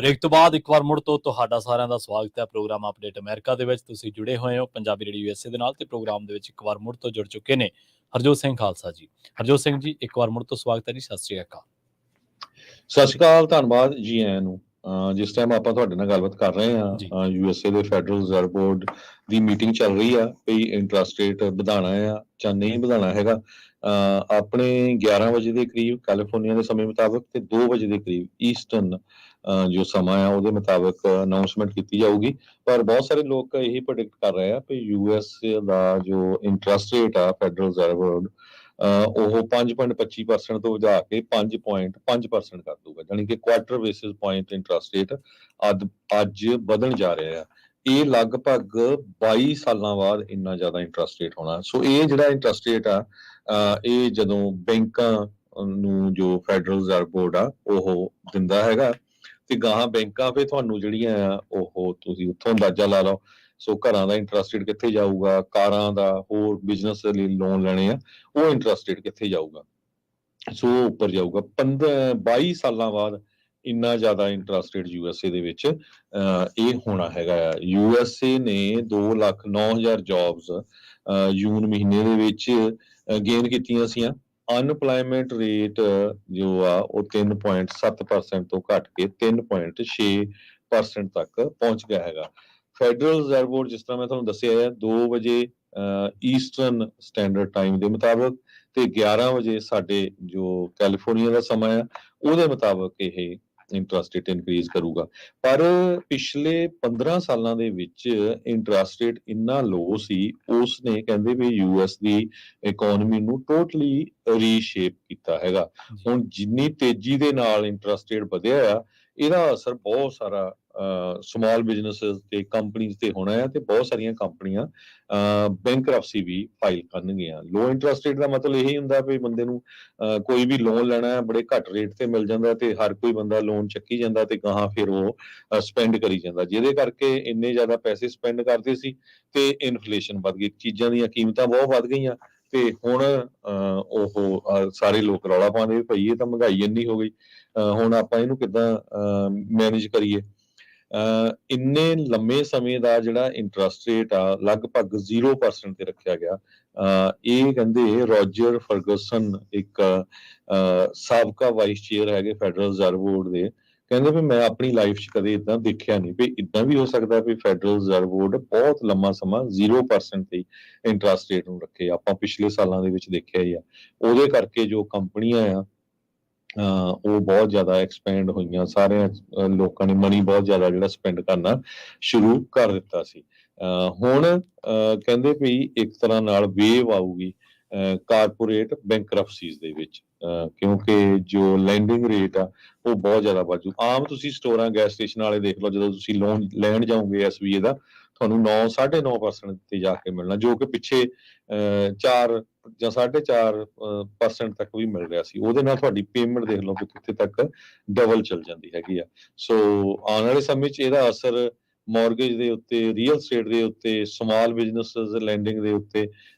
ਬ੍ਰੇਕ ਤੋਂ ਬਾਅਦ ਇੱਕ ਵਾਰ ਮੁੜ ਤੋਂ ਤੁਹਾਡਾ ਸਾਰਿਆਂ ਦਾ ਸਵਾਗਤ ਹੈ ਪ੍ਰੋਗਰਾਮ ਅਪਡੇਟ ਅਮਰੀਕਾ ਦੇ ਵਿੱਚ। ਤੁਸੀਂ ਜੁੜੇ ਹੋਏ ਹੋ ਪੰਜਾਬੀ ਰੇਡੀਓ USA ਦੇ ਨਾਲ ਤੇ ਪ੍ਰੋਗਰਾਮ ਦੇ ਵਿੱਚ ਇੱਕ ਵਾਰ ਮੁੜ ਤੋਂ ਜੁੜ ਚੁੱਕੇ ਨੇ ਹਰਜੋਤ ਸਿੰਘ ਖਾਲਸਾ ਜੀ। ਹਰਜੋਤ ਸਿੰਘ ਜੀ, ਇੱਕ ਵਾਰ ਮੁੜ ਤੋਂ ਸਵਾਗਤ ਹੈ ਜੀ। ਸਤਿ ਸ਼੍ਰੀ ਅਕਾਲ। ਸਤਿ ਸ਼੍ਰੀ ਅਕਾਲ, ਧੰਨਵਾਦ ਜੀ ਆਇਆਂ ਨੂੰ। ਜਿਸ ਟਾਈਮ ਆਪਾਂ ਤੁਹਾਡੇ ਨਾਲ ਗੱਲਬਾਤ ਕਰ ਰਹੇ ਜੀ। ਹਾਂ, USA ਦੇ ਫੈਡਰਲ ਰਿਜ਼ਰਵ ਬੋਰਡ ਦੀ ਮੀਟਿੰਗ ਚੱਲ ਰਹੀ ਆ ਵੀ ਇੰਟਰਸਟ ਰੇਟ ਵਧਾਉਣਾ ਆ ਜਾਂ ਨਹੀਂ ਵਧਾਉਣਾ ਹੈਗਾ। ਆਪਣੇ 11 ਵਜੇ ਦੇ ਕਰੀਬ ਕੈਲੀਫੋਰਨੀਆ ਦੇ ਸਮੇਂ ਮੁਤਾਬਕ ਤੇ 2 ਵਜੇ ਦੇ ਕਰੀਬ ਈਸਟਰਨ ਜੋ ਸਮਾਂ ਆ ਉਹਦੇ ਮੁਤਾਬਕ ਅਨਾਉਂਸਮੈਂਟ ਕੀਤੀ ਜਾਊਗੀ। ਪਰ ਬਹੁਤ ਸਾਰੇ ਲੋਕ ਇਹੀ ਪ੍ਰੈਡਿਕਟ ਕਰ ਰਹੇ ਆ ਕਿ US ਦਾ ਜੋ ਇੰਟਰਸਟ ਰੇਟ ਆ ਫੈਡਰਲ ਰਿਜ਼ਰਵ ਬੋਰਡ ਉਹ 5.25% ਤੋਂ ਵਧਾ ਕੇ 5.5% ਕਰ ਦੂਗਾ, ਜਾਣੀ ਕਿ quarter basis point interest rate ਅੱਜ ਵਧਣ ਜਾ ਰਿਹਾ ਆ। ਇਹ ਲਗਭਗ 22 ਸਾਲਾਂ ਬਾਅਦ ਇੰਨਾ ਜ਼ਿਆਦਾ ਇੰਟਰਸਟ ਰੇਟ ਹੋਣਾ। ਸੋ ਇਹ ਜਿਹੜਾ ਇੰਟਰਸਟ ਰੇਟ ਆ ਇਹ ਜਦੋਂ ਬੈਂਕਾਂ ਨੂੰ ਜੋ ਫੈਡਰਲ ਰਿਜ਼ਰਵ ਬੋਰਡ ਆ ਉਹ ਦਿੰਦਾ ਹੈਗਾ ਤੇ ਗਾਹਾਂ ਬੈਂਕਾਂ ਫੇ ਤੁਹਾਨੂੰ ਜਿਹੜੀਆਂ ਆ ਉਹ ਤੁਸੀਂ ਉੱਥੋਂ ਅੰਦਾਜ਼ਾ ਲਾ ਲਓ। ਸੋ ਘਰਾਂ ਦਾ ਇੰਟਰਸਟ ਰੇਟ ਕਿੱਥੇ ਜਾਊਗਾ, ਕਾਰਾਂ ਦਾ, ਹੋਰ ਬਿਜ਼ਨਸ ਦੇ ਲਈ ਲੋਨ ਲੈਣੇ ਆ ਉਹ ਇੰਟਰਸਟ ਰੇਟ ਕਿੱਥੇ ਜਾਊਗਾ। ਸੋ ਉੱਪਰ ਜਾਊਗਾ। 22 ਸਾਲਾਂ ਬਾਅਦ ਇੰਨਾ ਜ਼ਿਆਦਾ ਇੰਟਰਸਟ ਰੇਟ USA ਦੇ ਵਿੱਚ ਇਹ ਹੋਣਾ ਹੈਗਾ ਆ। USA ਨੇ 2,09,000 ਜੌਬਸ ਜੂਨ ਮਹੀਨੇ ਦੇ ਵਿੱਚ ਗੇਨ ਕੀਤੀਆਂ ਸੀਆਂ। ਅਨਪਲਾਇਮੈਂਟ ਰੇਟ ਜੋ ਆ ਉਹ 3.7% ਤੋਂ ਘਟ ਕੇ 3.6% ਤੱਕ ਪਹੁੰਚ ਗਿਆ ਹੈਗਾ। ਫੈਡਰਲ ਰਿਜ਼ਰਵ ਬੋਰਡ, ਜਿਸ ਤਰ੍ਹਾਂ ਮੈਂ ਤੁਹਾਨੂੰ ਦੱਸਿਆ ਹੈ, 2 ਵਜੇ ਈਸਟਰਨ ਸਟੈਂਡਰਡ ਟਾਈਮ ਦੇ ਮੁਤਾਬਕ ਤੇ 11 ਵਜੇ ਸਾਡੇ ਜੋ ਕੈਲੀਫੋਰਨੀਆ ਦਾ ਸਮਾਂ ਆ ਉਹਦੇ ਮੁਤਾਬਕ ਇਹ ਇੰਟਰਸਟ ਰੇਟ ਇਨਕਰੀਜ਼ ਕਰੂਗਾ। ਪਰ ਪਿਛਲੇ 15 ਸਾਲਾਂ ਦੇ ਵਿੱਚ ਇੰਟਰਸਟ ਰੇਟ ਇੰਨਾ ਲੋ ਸੀ, ਉਸ ਨੇ ਕਹਿੰਦੇ ਵੀ US ਦੀ ਇਕਨੋਮੀ ਨੂੰ ਟੋਟਲੀ ਰੀਸ਼ੇਪ ਕੀਤਾ ਹੈਗਾ। ਹੁਣ ਜਿੰਨੀ ਤੇਜ਼ੀ ਦੇ ਨਾਲ ਇੰਟਰਸਟ ਰੇਟ ਵਧਿਆ ਆ, ਇਹਦਾ ਅਸਰ ਬਹੁਤ ਸਾਰਾ ਸਮਾਲ ਬਿਜ਼ਨੈਸਿਸ ਤੇ ਕੰਪਨੀਆਂ ਤੇ ਹੋਣਾ ਹੈ ਤੇ ਬਹੁਤ ਸਾਰੀਆਂ ਕੰਪਨੀਆਂ ਬੈਂਕਰਪਸੀ ਵੀ ਫਾਈਲ ਕਰਨਗੀਆਂ। ਲੋ ਇੰਟਰਸਟ ਰੇਟ ਦਾ ਮਤਲਬ ਇਹੀ ਹੁੰਦਾ ਵੀ ਬੰਦੇ ਨੂੰ ਕੋਈ ਵੀ ਲੋਨ ਲੈਣਾ ਹੈ ਬੜੇ ਘੱਟ ਰੇਟ ਤੇ ਮਿਲ ਜਾਂਦਾ ਤੇ ਹਰ ਕੋਈ ਬੰਦਾ ਲੋਨ ਚੱਕੀ ਜਾਂਦਾ ਤੇ ਗਾਹਾਂ ਫਿਰ ਉਹ ਸਪੈਂਡ ਕਰੀ ਜਾਂਦਾ, ਜਿਹਦੇ ਕਰਕੇ ਇੰਨੇ ਜ਼ਿਆਦਾ ਪੈਸੇ ਸਪੈਂਡ ਕਰਦੇ ਸੀ ਤੇ ਇਨਫਲੇਸ਼ਨ ਵੱਧ ਗਈ, ਚੀਜ਼ਾਂ ਦੀਆਂ ਕੀਮਤਾਂ ਬਹੁਤ ਵੱਧ ਗਈਆਂ ਤੇ ਹੁਣ ਉਹ ਸਾਰੇ ਲੋਕ ਰੌਲਾ ਪਾਉਂਦੇ ਭਈ ਇਹ ਤਾਂ ਮਹਿੰਗਾਈ ਇੰਨੀ ਹੋ ਗਈ, ਹੁਣ ਆਪਾਂ ਇਹਨੂੰ ਕਿੱਦਾਂ ਮੈਨੇਜ ਕਰੀਏ। ਇੰਨੇ ਲੰਮੇ ਸਮੇਂ ਦਾ ਜਿਹੜਾ ਇੰਟਰਸਟ ਰੇਟ ਆ ਲਗਭਗ 0% ਤੇ ਰੱਖਿਆ ਗਿਆ। ਇਹ ਕਹਿੰਦੇ ਰੋਜਰ ਫਰਗੂਸਨ ਇੱਕ ਸਾਬਕਾ ਵਾਈਸ ਚੇਅਰ ਹੈਗੇ ਫੈਡਰਲ ਰਿਜ਼ਰਵ ਬੋਰਡ ਦੇ, ਕਹਿੰਦੇ ਵੀ ਮੈਂ ਆਪਣੀ ਲਾਈਫ 'ਚ ਕਦੇ ਇਦਾਂ ਦੇਖਿਆ ਨਹੀਂ ਵੀ ਇਦਾਂ ਵੀ ਹੋ ਸਕਦਾ ਵੀ ਫੈਡਰਲ ਰਿਜ਼ਰਵ ਬੋਰਡ ਬਹੁਤ ਲੰਮਾ ਸਮਾਂ 0% ਤੇ ਇੰਟਰਸਟ ਰੇਟ ਨੂੰ ਰੱਖੇ। ਆਪਾਂ ਪਿਛਲੇ ਸਾਲਾਂ ਦੇ ਵਿੱਚ ਦੇਖਿਆ ਹੀ ਆ। ਉਹਦੇ ਕਰਕੇ ਜੋ ਕੰਪਨੀਆਂ ਆ ਉਹ ਬਹੁਤ ਜ਼ਿਆਦਾ ਐਕਸਪੈਂਡ ਹੋਈਆਂ, ਸਾਰਿਆਂ ਲੋਕਾਂ ਨੇ ਮਨੀ ਬਹੁਤ ਜ਼ਿਆਦਾ ਜਿਹੜਾ ਸਪੈਂਡ ਕਰਨਾ ਸ਼ੁਰੂ ਕਰ ਦਿੱਤਾ ਸੀ। ਹੁਣ ਕਹਿੰਦੇ ਵੀ ਇੱਕ ਤਰ੍ਹਾਂ ਨਾਲ ਵੇਵ ਆਊਗੀ ਕਾਰਪੋਰੇਟ ਬੈਂਕਰਪਸੀਜ਼ ਦੇ ਵਿੱਚ, ਕਿਉਂਕਿ ਜੋ ਲੈਂਡਿੰਗ ਰੇਟ ਆ ਉਹ ਬਹੁਤ ਜ਼ਿਆਦਾ ਵਾਜੂ। ਆਮ ਤੁਸੀਂ ਸਟੋਰਾਂ, ਗੈਸ ਸਟੇਸ਼ਨ ਵਾਲੇ ਦੇਖ ਲਓ, ਜਦੋਂ ਤੁਸੀਂ ਲੋਨ ਲੈਣ ਜਾਓਗੇ SBA ਦਾ, ਤੁਹਾਨੂੰ 9.5% ਤੇ ਜਾ ਕੇ ਮਿਲਣਾ, ਜੋ ਕਿ ਪਿੱਛੇ 4 ਜਾਂ 4.5% ਤੱਕ ਵੀ ਮਿਲ ਰਿਹਾ ਸੀ। ਉਹਦੇ ਨਾਲ ਤੁਹਾਡੀ ਪੇਮੈਂਟ ਦੇਖ ਲਓ ਕਿ ਕਿੱਥੇ ਤੱਕ ਡਬਲ ਚੱਲ ਜਾਂਦੀ ਹੈਗੀ ਆ। ਸੋ ਆਉਣ ਵਾਲੇ ਸਮੇਂ 'ਚ ਇਹਦਾ ਅਸਰ ਮੌਰਗੇਜ ਦੇ ਉੱਤੇ, ਰੀਅਲ ਸਟੇਟ ਦੇ ਉੱਤੇ, ਸਮਾਲ ਬਿਜ਼ਨੈਸਸ ਲੈਂਡਿੰਗ ਦੇ ਉੱਤੇ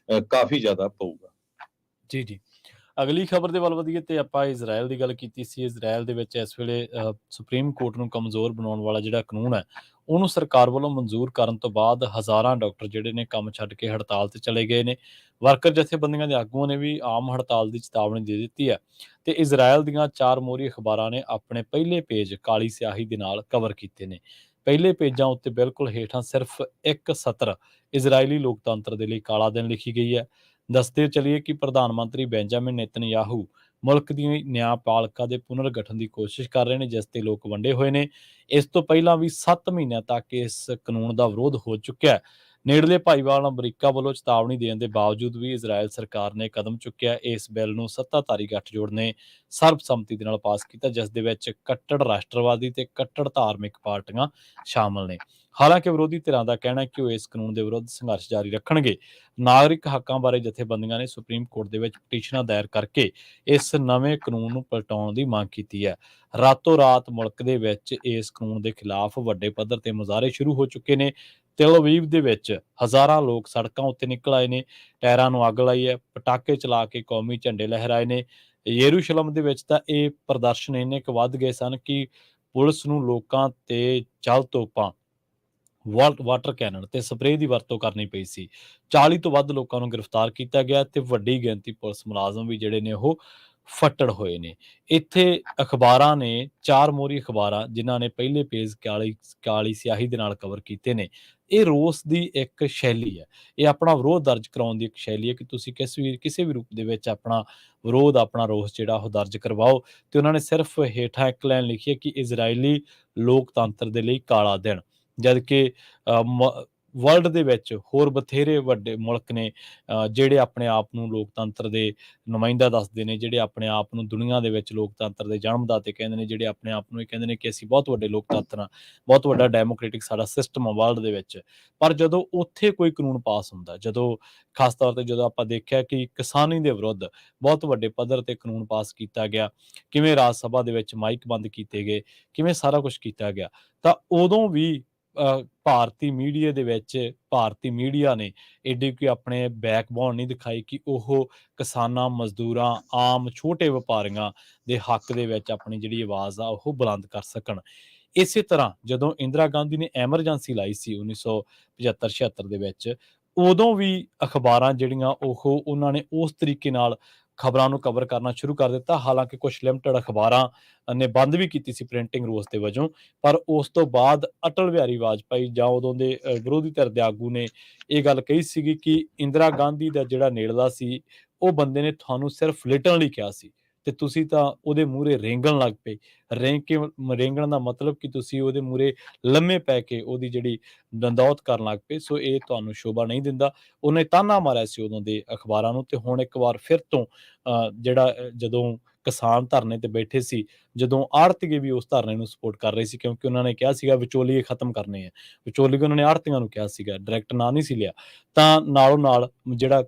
ਕਾਫੀ ਜ਼ਿਆਦਾ ਪਊਗਾ। ਜੀ। ਅਗਲੀ ਖਬਰ ਦੇ ਵੱਲ ਵਧੀਏ ਤੇ ਆਪਾਂ ਇਜ਼ਰਾਈਲ ਦੀ ਗੱਲ ਕੀਤੀ ਸੀ। ਇਜ਼ਰਾਈਲ ਦੇ ਵਿੱਚ ਇਸ ਵੇਲੇ ਸੁਪਰੀਮ ਕੋਰਟ ਨੂੰ ਕਮਜ਼ੋਰ ਬਣਾਉਣ ਵਾਲਾ ਜਿਹੜਾ ਕਾਨੂੰਨ ਹੈ ਉਹਨੂੰ ਸਰਕਾਰ ਵੱਲੋਂ ਮਨਜ਼ੂਰ ਕਰਨ ਤੋਂ ਬਾਅਦ ਹਜ਼ਾਰਾਂ ਡਾਕਟਰ ਜਿਹੜੇ ਨੇ ਕੰਮ ਛੱਡ ਕੇ ਹੜਤਾਲ ਤੇ ਚਲੇ ਗਏ ਨੇ। ਵਰਕਰ ਜਥੇਬੰਦੀਆਂ ਦੇ ਆਗੂਆਂ ਨੇ ਵੀ ਆਮ ਹੜਤਾਲ ਦੀ ਚੇਤਾਵਨੀ ਦੇ ਦਿੱਤੀ ਹੈ ਤੇ ਇਜ਼ਰਾਈਲ ਦੀਆਂ 4 ਮੋਹਰੀ ਅਖਬਾਰਾਂ ਨੇ ਆਪਣੇ ਪਹਿਲੇ ਪੇਜ ਕਾਲੀ ਸਿਆਹੀ ਦੇ ਨਾਲ ਕਵਰ ਕੀਤੇ ਨੇ। ਪਹਿਲੇ ਪੇਜਾਂ ਉੱਤੇ ਬਿਲਕੁਲ ਹੇਠਾਂ ਸਿਰਫ ਇੱਕ ਸਤਰ ਇਜ਼ਰਾਈਲੀ ਲੋਕਤੰਤਰ ਦੇ ਲਈ ਕਾਲਾ ਦਿਨ ਲਿਖੀ ਗਈ ਹੈ। ਦੱਸਦੇ ਚੱਲੀਏ ਕਿ ਪ੍ਰਧਾਨ ਮੰਤਰੀ ਬੈਂਜਾਮਿਨ ਨੇਤਨਯਾਹੂ ਮੁਲਕ ਦੀ ਨਿਆਂਪਾਲਿਕਾ ਦੇ ਪੁਨਰਗਠਨ ਦੀ ਕੋਸ਼ਿਸ਼ ਕਰ ਰਹੇ ਨੇ, ਜਿਸ ਤੇ ਲੋਕ ਵੰਡੇ ਹੋਏ ਨੇ। ਇਸ ਤੋਂ ਪਹਿਲਾਂ ਵੀ 7 ਮਹੀਨਿਆਂ ਤੱਕ ਇਸ ਕਾਨੂੰਨ ਦਾ ਵਿਰੋਧ ਹੋ ਚੁੱਕਿਆ ਹੈ। ਨੇੜਲੇ ਭਾਈਵਾਲ ਅਮਰੀਕਾ ਵੱਲੋਂ ਚੇਤਾਵਨੀ ਦੇਣ ਦੇ ਬਾਵਜੂਦ ਵੀ ਇਜ਼ਰਾਈਲ ਸਰਕਾਰ ਨੇ ਕਦਮ ਚੁੱਕਿਆ। ਇਸ ਬਿੱਲ ਨੂੰ ਸੱਤਾਧਾਰੀ ਗੱਠਜੋੜ ਨੇ ਸਰਬਸੰਮਤੀ ਦੇ ਨਾਲ ਪਾਸ ਕੀਤਾ, ਜਿਸ ਦੇ ਵਿੱਚ ਕੱਟੜ ਰਾਸ਼ਟਰਵਾਦੀ ਤੇ ਕੱਟੜ ਧਾਰਮਿਕ ਪਾਰਟੀਆਂ ਸ਼ਾਮਲ ਨੇ। ਹਾਲਾਂਕਿ ਵਿਰੋਧੀ ਧਿਰਾਂ ਦਾ ਕਹਿਣਾ ਹੈ ਕਿ ਉਹ ਇਸ ਕਾਨੂੰਨ ਦੇ ਵਿਰੁੱਧ ਸੰਘਰਸ਼ ਜਾਰੀ ਰੱਖਣਗੇ। ਨਾਗਰਿਕ ਹੱਕਾਂ ਬਾਰੇ ਜਥੇਬੰਦੀਆਂ ਨੇ ਸੁਪਰੀਮ ਕੋਰਟ ਦੇ ਵਿੱਚ ਪਟੀਸ਼ਨਾਂ ਦਾਇਰ ਕਰਕੇ ਇਸ ਨਵੇਂ ਕਾਨੂੰਨ ਨੂੰ ਪਲਟਾਉਣ ਦੀ ਮੰਗ ਕੀਤੀ ਹੈ। ਰਾਤੋਂ ਰਾਤ ਮੁਲਕ ਦੇ ਵਿੱਚ ਇਸ ਕਾਨੂੰਨ ਦੇ ਖਿਲਾਫ ਵੱਡੇ ਪੱਧਰ ਤੇ ਮੁਜ਼ਾਹਰੇ ਸ਼ੁਰੂ ਹੋ ਚੁੱਕੇ ਨੇ। ਤੇਲ ਅਵੀਵ ਦੇ ਵਿੱਚ ਹਜ਼ਾਰਾਂ ਲੋਕ ਸੜਕਾਂ ਉੱਤੇ ਨਿਕਲ ਆਏ ਨੇ, ਟਾਇਰਾਂ ਨੂੰ ਅੱਗ ਲਾਈ ਹੈ, ਪਟਾਕੇ ਚਲਾ ਕੇ ਕੌਮੀ ਝੰਡੇ ਲਹਿਰਾਏ ਨੇ। ਯਰੂਸ਼ਲਮ ਦੇ ਵਿੱਚ ਤਾਂ ਇਹ ਪ੍ਰਦਰਸ਼ਨ ਇੰਨੇ ਕੁ ਵੱਧ ਗਏ ਸਨ ਕਿ ਪੁਲਿਸ ਨੂੰ ਲੋਕਾਂ ਤੇ ਜਲ ਤੋਪਾਂ, ਵਾਟਰ ਕੈਨਨ ਤੇ ਸਪਰੇਅ ਦੀ ਵਰਤੋਂ ਕਰਨੀ ਪਈ ਸੀ। 40 ਤੋਂ ਵੱਧ ਲੋਕਾਂ ਨੂੰ ਗ੍ਰਿਫਤਾਰ ਕੀਤਾ ਗਿਆ ਤੇ ਵੱਡੀ ਗਿਣਤੀ ਪੁਲਿਸ ਮੁਲਾਜ਼ਮ ਵੀ ਜਿਹੜੇ ਨੇ ਉਹ ਫੱਟੜ ਹੋਏ ਨੇ। ਇੱਥੇ ਅਖਬਾਰਾਂ ਨੇ 4 ਮੋਹਰੀ ਅਖਬਾਰਾਂ ਜਿਨ੍ਹਾਂ ਨੇ ਪਹਿਲੇ ਪੇਜ ਕਾਲੀ ਸਿਆਹੀ ਦੇ ਨਾਲ ਕਵਰ ਕੀਤੇ ਨੇ। ਇਹ ਰੋਸ ਦੀ ਇੱਕ ਸ਼ੈਲੀ ਹੈ। ਇਹ ਆਪਣਾ ਵਿਰੋਧ ਦਰਜ ਕਰਾਉਣ ਦੀ ਇੱਕ ਸ਼ੈਲੀ ਹੈ ਕਿ ਤੁਸੀਂ ਕਿਸੇ ਵੀ ਰੂਪ ਦੇ ਵਿੱਚ ਆਪਣਾ ਵਿਰੋਧ, ਆਪਣਾ ਰੋਸ ਜਿਹੜਾ ਉਹ ਦਰਜ ਕਰਵਾਓ। ਤੇ ਉਹਨਾਂ ਨੇ ਸਿਰਫ ਹੇਠਾਂ ਇੱਕ ਲਾਈਨ ਲਿਖੀ ਹੈ ਕਿ ਇਜ਼ਰਾਈਲੀ ਲੋਕਤੰਤਰ ਦੇ ਲਈ ਕਾਲਾ ਦਿਨ। ਜਦ ਕਿ ਵਰਲਡ ਦੇ ਵਿੱਚ ਹੋਰ ਬਥੇਰੇ ਵੱਡੇ ਮੁਲਕ ਨੇ ਜਿਹੜੇ ਆਪਣੇ ਆਪ ਨੂੰ ਲੋਕਤੰਤਰ ਦੇ ਨੁਮਾਇੰਦਾ ਦੱਸਦੇ ਨੇ, ਜਿਹੜੇ ਆਪਣੇ ਆਪ ਨੂੰ ਦੁਨੀਆ ਦੇ ਵਿੱਚ ਲੋਕਤੰਤਰ ਦੇ ਜਨਮਦਾਤੇ ਕਹਿੰਦੇ ਨੇ, ਜਿਹੜੇ ਆਪਣੇ ਆਪ ਨੂੰ ਇਹ ਕਹਿੰਦੇ ਨੇ ਕਿ ਅਸੀਂ ਬਹੁਤ ਵੱਡੇ ਲੋਕਤੰਤਰ ਹਾਂ, ਬਹੁਤ ਵੱਡਾ ਡੈਮੋਕ੍ਰੈਟਿਕ ਸਾਡਾ ਸਿਸਟਮ ਆ ਵਰਲਡ ਦੇ ਵਿੱਚ। ਪਰ ਜਦੋਂ ਉੱਥੇ ਕੋਈ ਕਾਨੂੰਨ ਪਾਸ ਹੁੰਦਾ, ਜਦੋਂ ਖਾਸ ਤੌਰ ਤੇ ਜਦੋਂ ਆਪਾਂ ਦੇਖਿਆ ਕਿ ਕਿਸਾਨੀ ਦੇ ਵਿਰੁੱਧ ਬਹੁਤ ਵੱਡੇ ਪੱਧਰ ਤੇ ਕਾਨੂੰਨ ਪਾਸ ਕੀਤਾ ਗਿਆ, ਕਿਵੇਂ ਰਾਜ ਸਭਾ ਦੇ ਵਿੱਚ ਮਾਈਕ ਬੰਦ ਕੀਤੇ ਗਏ, ਕਿਵੇਂ ਸਾਰਾ ਕੁਝ ਕੀਤਾ ਗਿਆ, ਤਾਂ ਉਦੋਂ ਵੀ ਭਾਰਤੀ ਮੀਡੀਆ ਦੇ ਵਿੱਚ ਭਾਰਤੀ ਮੀਡੀਆ ਨੇ ਏਡੀ ਕੋਈ ਆਪਣੇ ਬੈਕਬੋਨ ਨਹੀਂ ਦਿਖਾਈ ਕਿ ਉਹ ਕਿਸਾਨਾਂ, ਮਜ਼ਦੂਰਾਂ, ਆਮ ਛੋਟੇ ਵਪਾਰੀਆਂ ਦੇ ਹੱਕ ਦੇ ਵਿੱਚ ਆਪਣੀ ਜਿਹੜੀ ਆਵਾਜ਼ ਆ ਉਹ ਬੁਲੰਦ ਕਰ ਸਕਣ। ਇਸੇ ਤਰ੍ਹਾਂ ਜਦੋਂ ਇੰਦਰਾ ਗਾਂਧੀ ਨੇ ਐਮਰਜੈਂਸੀ ਲਾਈ ਸੀ 1975-76 ਦੇ ਵਿੱਚ, ਉਦੋਂ ਵੀ ਅਖਬਾਰਾਂ ਜਿਹੜੀਆਂ ਉਹਨਾਂ ਨੇ ਉਸ ਤਰੀਕੇ ਨਾਲ ਖਬਰਾਂ ਨੂੰ ਕਵਰ ਕਰਨਾ ਸ਼ੁਰੂ ਕਰ ਦਿੱਤਾ। ਹਾਲਾਂਕਿ ਕੁਝ ਲਿਮਟਿਡ ਅਖਬਾਰਾਂ ਨੇ ਬੰਦ ਵੀ ਕੀਤੀ ਸੀ ਪ੍ਰਿੰਟਿੰਗ ਰੋਸ ਦੇ ਵਜੋਂ, ਪਰ ਉਸ ਤੋਂ ਬਾਅਦ ਅਟਲ ਬਿਹਾਰੀ ਵਾਜਪਾਈ ਜਾਂ ਉਦੋਂ ਦੇ ਵਿਰੋਧੀ ਧਿਰ ਦੇ ਆਗੂ ਨੇ ਇਹ ਗੱਲ ਕਹੀ ਸੀਗੀ ਕਿ ਇੰਦਰਾ ਗਾਂਧੀ ਦਾ ਜਿਹੜਾ ਨੇੜਲਾ ਸੀ, ਉਹ ਬੰਦੇ ਨੇ ਤੁਹਾਨੂੰ ਸਿਰਫ ਲਿਟਣ ਲਈ ਕਿਹਾ ਸੀ ਤੇ ਤੁਸੀਂ ਤਾਂ ਉਹਦੇ ਮੂਹਰੇ ਰੇਂਗਣ ਲੱਗ ਪਏ। ਰੇਂਗਣ ਦਾ ਮਤਲਬ ਕਿ ਤੁਸੀਂ ਉਹਦੇ ਮੂਹਰੇ ਲੰਮੇ ਪੈ ਕੇ ਉਹਦੀ ਜਿਹੜੀ ਦੰਦੌਤ ਕਰਨ ਲੱਗ ਪਏ। ਸੋ ਇਹ ਤੁਹਾਨੂੰ ਸ਼ੋਭਾ ਨਹੀਂ ਦਿੰਦਾ। ਉਹਨੇ ਤਾਨਾ ਮਾਰਿਆ ਸੀ ਉਦੋਂ ਦੇ ਅਖਬਾਰਾਂ ਨੂੰ ਤੇ ਹੁਣ ਇੱਕ ਵਾਰ ਫਿਰ ਤੋਂ ਜਦੋਂ ਕਿਸਾਨ ਧਰਨੇ ਤੇ ਬੈਠੇ ਸੀ, ਜਦੋਂ ਆੜ੍ਹਤੀਏ ਵੀ ਉਸ ਧਰਨੇ ਨੂੰ ਸਪੋਰਟ ਕਰ ਰਹੇ ਸੀ, ਕਿਉਂਕਿ ਉਹਨਾਂ ਨੇ ਕਿਹਾ ਸੀਗਾ ਵਿਚੋਲੀਏ ਖਤਮ ਕਰਨੇ ਆ। ਵਿਚੋਲੀਏ ਉਹਨਾਂ ਨੇ ਆੜ੍ਹਤੀਆਂ ਨੂੰ ਕਿਹਾ ਸੀਗਾ, ਡਾਇਰੈਕਟ ਨਾਂ ਨਹੀਂ ਸੀ ਲਿਆ। ਤਾਂ ਨਾਲੋਂ ਨਾਲ ਜਿਹੜਾ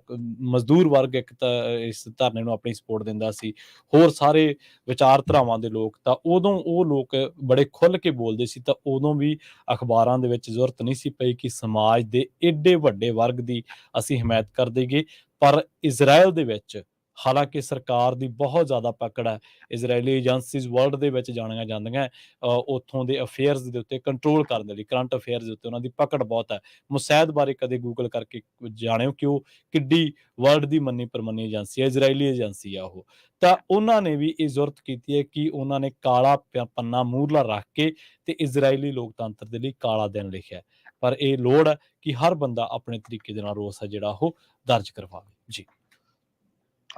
ਮਜ਼ਦੂਰ ਵਰਗ ਇੱਕ ਤਾਂ ਇਸ ਧਰਨੇ ਨੂੰ ਆਪਣੀ ਸਪੋਰਟ ਦਿੰਦਾ ਸੀ, ਹੋਰ ਸਾਰੇ ਵਿਚਾਰਧਾਰਾਵਾਂ ਦੇ ਲੋਕ, ਤਾਂ ਉਦੋਂ ਉਹ ਲੋਕ ਬੜੇ ਖੁੱਲ੍ਹ ਕੇ ਬੋਲਦੇ ਸੀ। ਤਾਂ ਉਦੋਂ ਵੀ ਅਖਬਾਰਾਂ ਦੇ ਵਿੱਚ ਜ਼ਰੂਰਤ ਨਹੀਂ ਸੀ ਪਈ ਕਿ ਸਮਾਜ ਦੇ ਏਡੇ ਵੱਡੇ ਵਰਗ ਦੀ ਅਸੀਂ ਹਮਾਇਤ ਕਰ ਦੇਈਏ। ਪਰ ਇਜ਼ਰਾਈਲ ਦੇ ਵਿੱਚ ਹਾਲਾਂਕਿ ਸਰਕਾਰ ਦੀ ਬਹੁਤ ਜ਼ਿਆਦਾ ਪਕੜ ਹੈ, ਇਜ਼ਰਾਈਲੀ ਏਜੰਸੀਜ਼ ਵਰਲਡ ਦੇ ਵਿੱਚ ਜਾਣੀਆਂ ਜਾਂਦੀਆਂ, ਉੱਥੋਂ ਦੇ ਅਫੇਅਰਸ ਦੇ ਉੱਤੇ ਕੰਟਰੋਲ ਕਰਨ ਦੇ ਲਈ, ਕਰੰਟ ਅਫੇਅਰਸ ਦੇ ਉੱਤੇ ਉਹਨਾਂ ਦੀ ਪਕੜ ਬਹੁਤ ਹੈ। ਮੁਸੈਦ ਬਾਰੇ ਕਦੇ ਗੂਗਲ ਕਰਕੇ ਜਾਣਿਓ ਕਿ ਉਹ ਕਿੱਡੀ ਵਰਲਡ ਦੀ ਮੰਨੀ ਪ੍ਰਮੰਨੀ ਏਜੰਸੀ ਹੈ, ਇਜ਼ਰਾਈਲੀ ਏਜੰਸੀ ਆ ਉਹ। ਤਾਂ ਉਹਨਾਂ ਨੇ ਵੀ ਇਹ ਜ਼ੁਰਤ ਕੀਤੀ ਹੈ ਕਿ ਉਹਨਾਂ ਨੇ ਕਾਲਾ ਪੰਨਾ ਮੂਹਰਲਾ ਰੱਖ ਕੇ ਤੇ ਇਜ਼ਰਾਈਲੀ ਲੋਕਤੰਤਰ ਦੇ ਲਈ ਕਾਲਾ ਦਿਨ ਲਿਖਿਆ। ਪਰ ਇਹ ਲੋੜ ਹੈ ਕਿ ਹਰ ਬੰਦਾ ਆਪਣੇ ਤਰੀਕੇ ਦੇ ਨਾਲ ਰੋਸ ਹੈ ਜਿਹੜਾ ਉਹ ਦਰਜ ਕਰਵਾਵੇ। ਜੀ।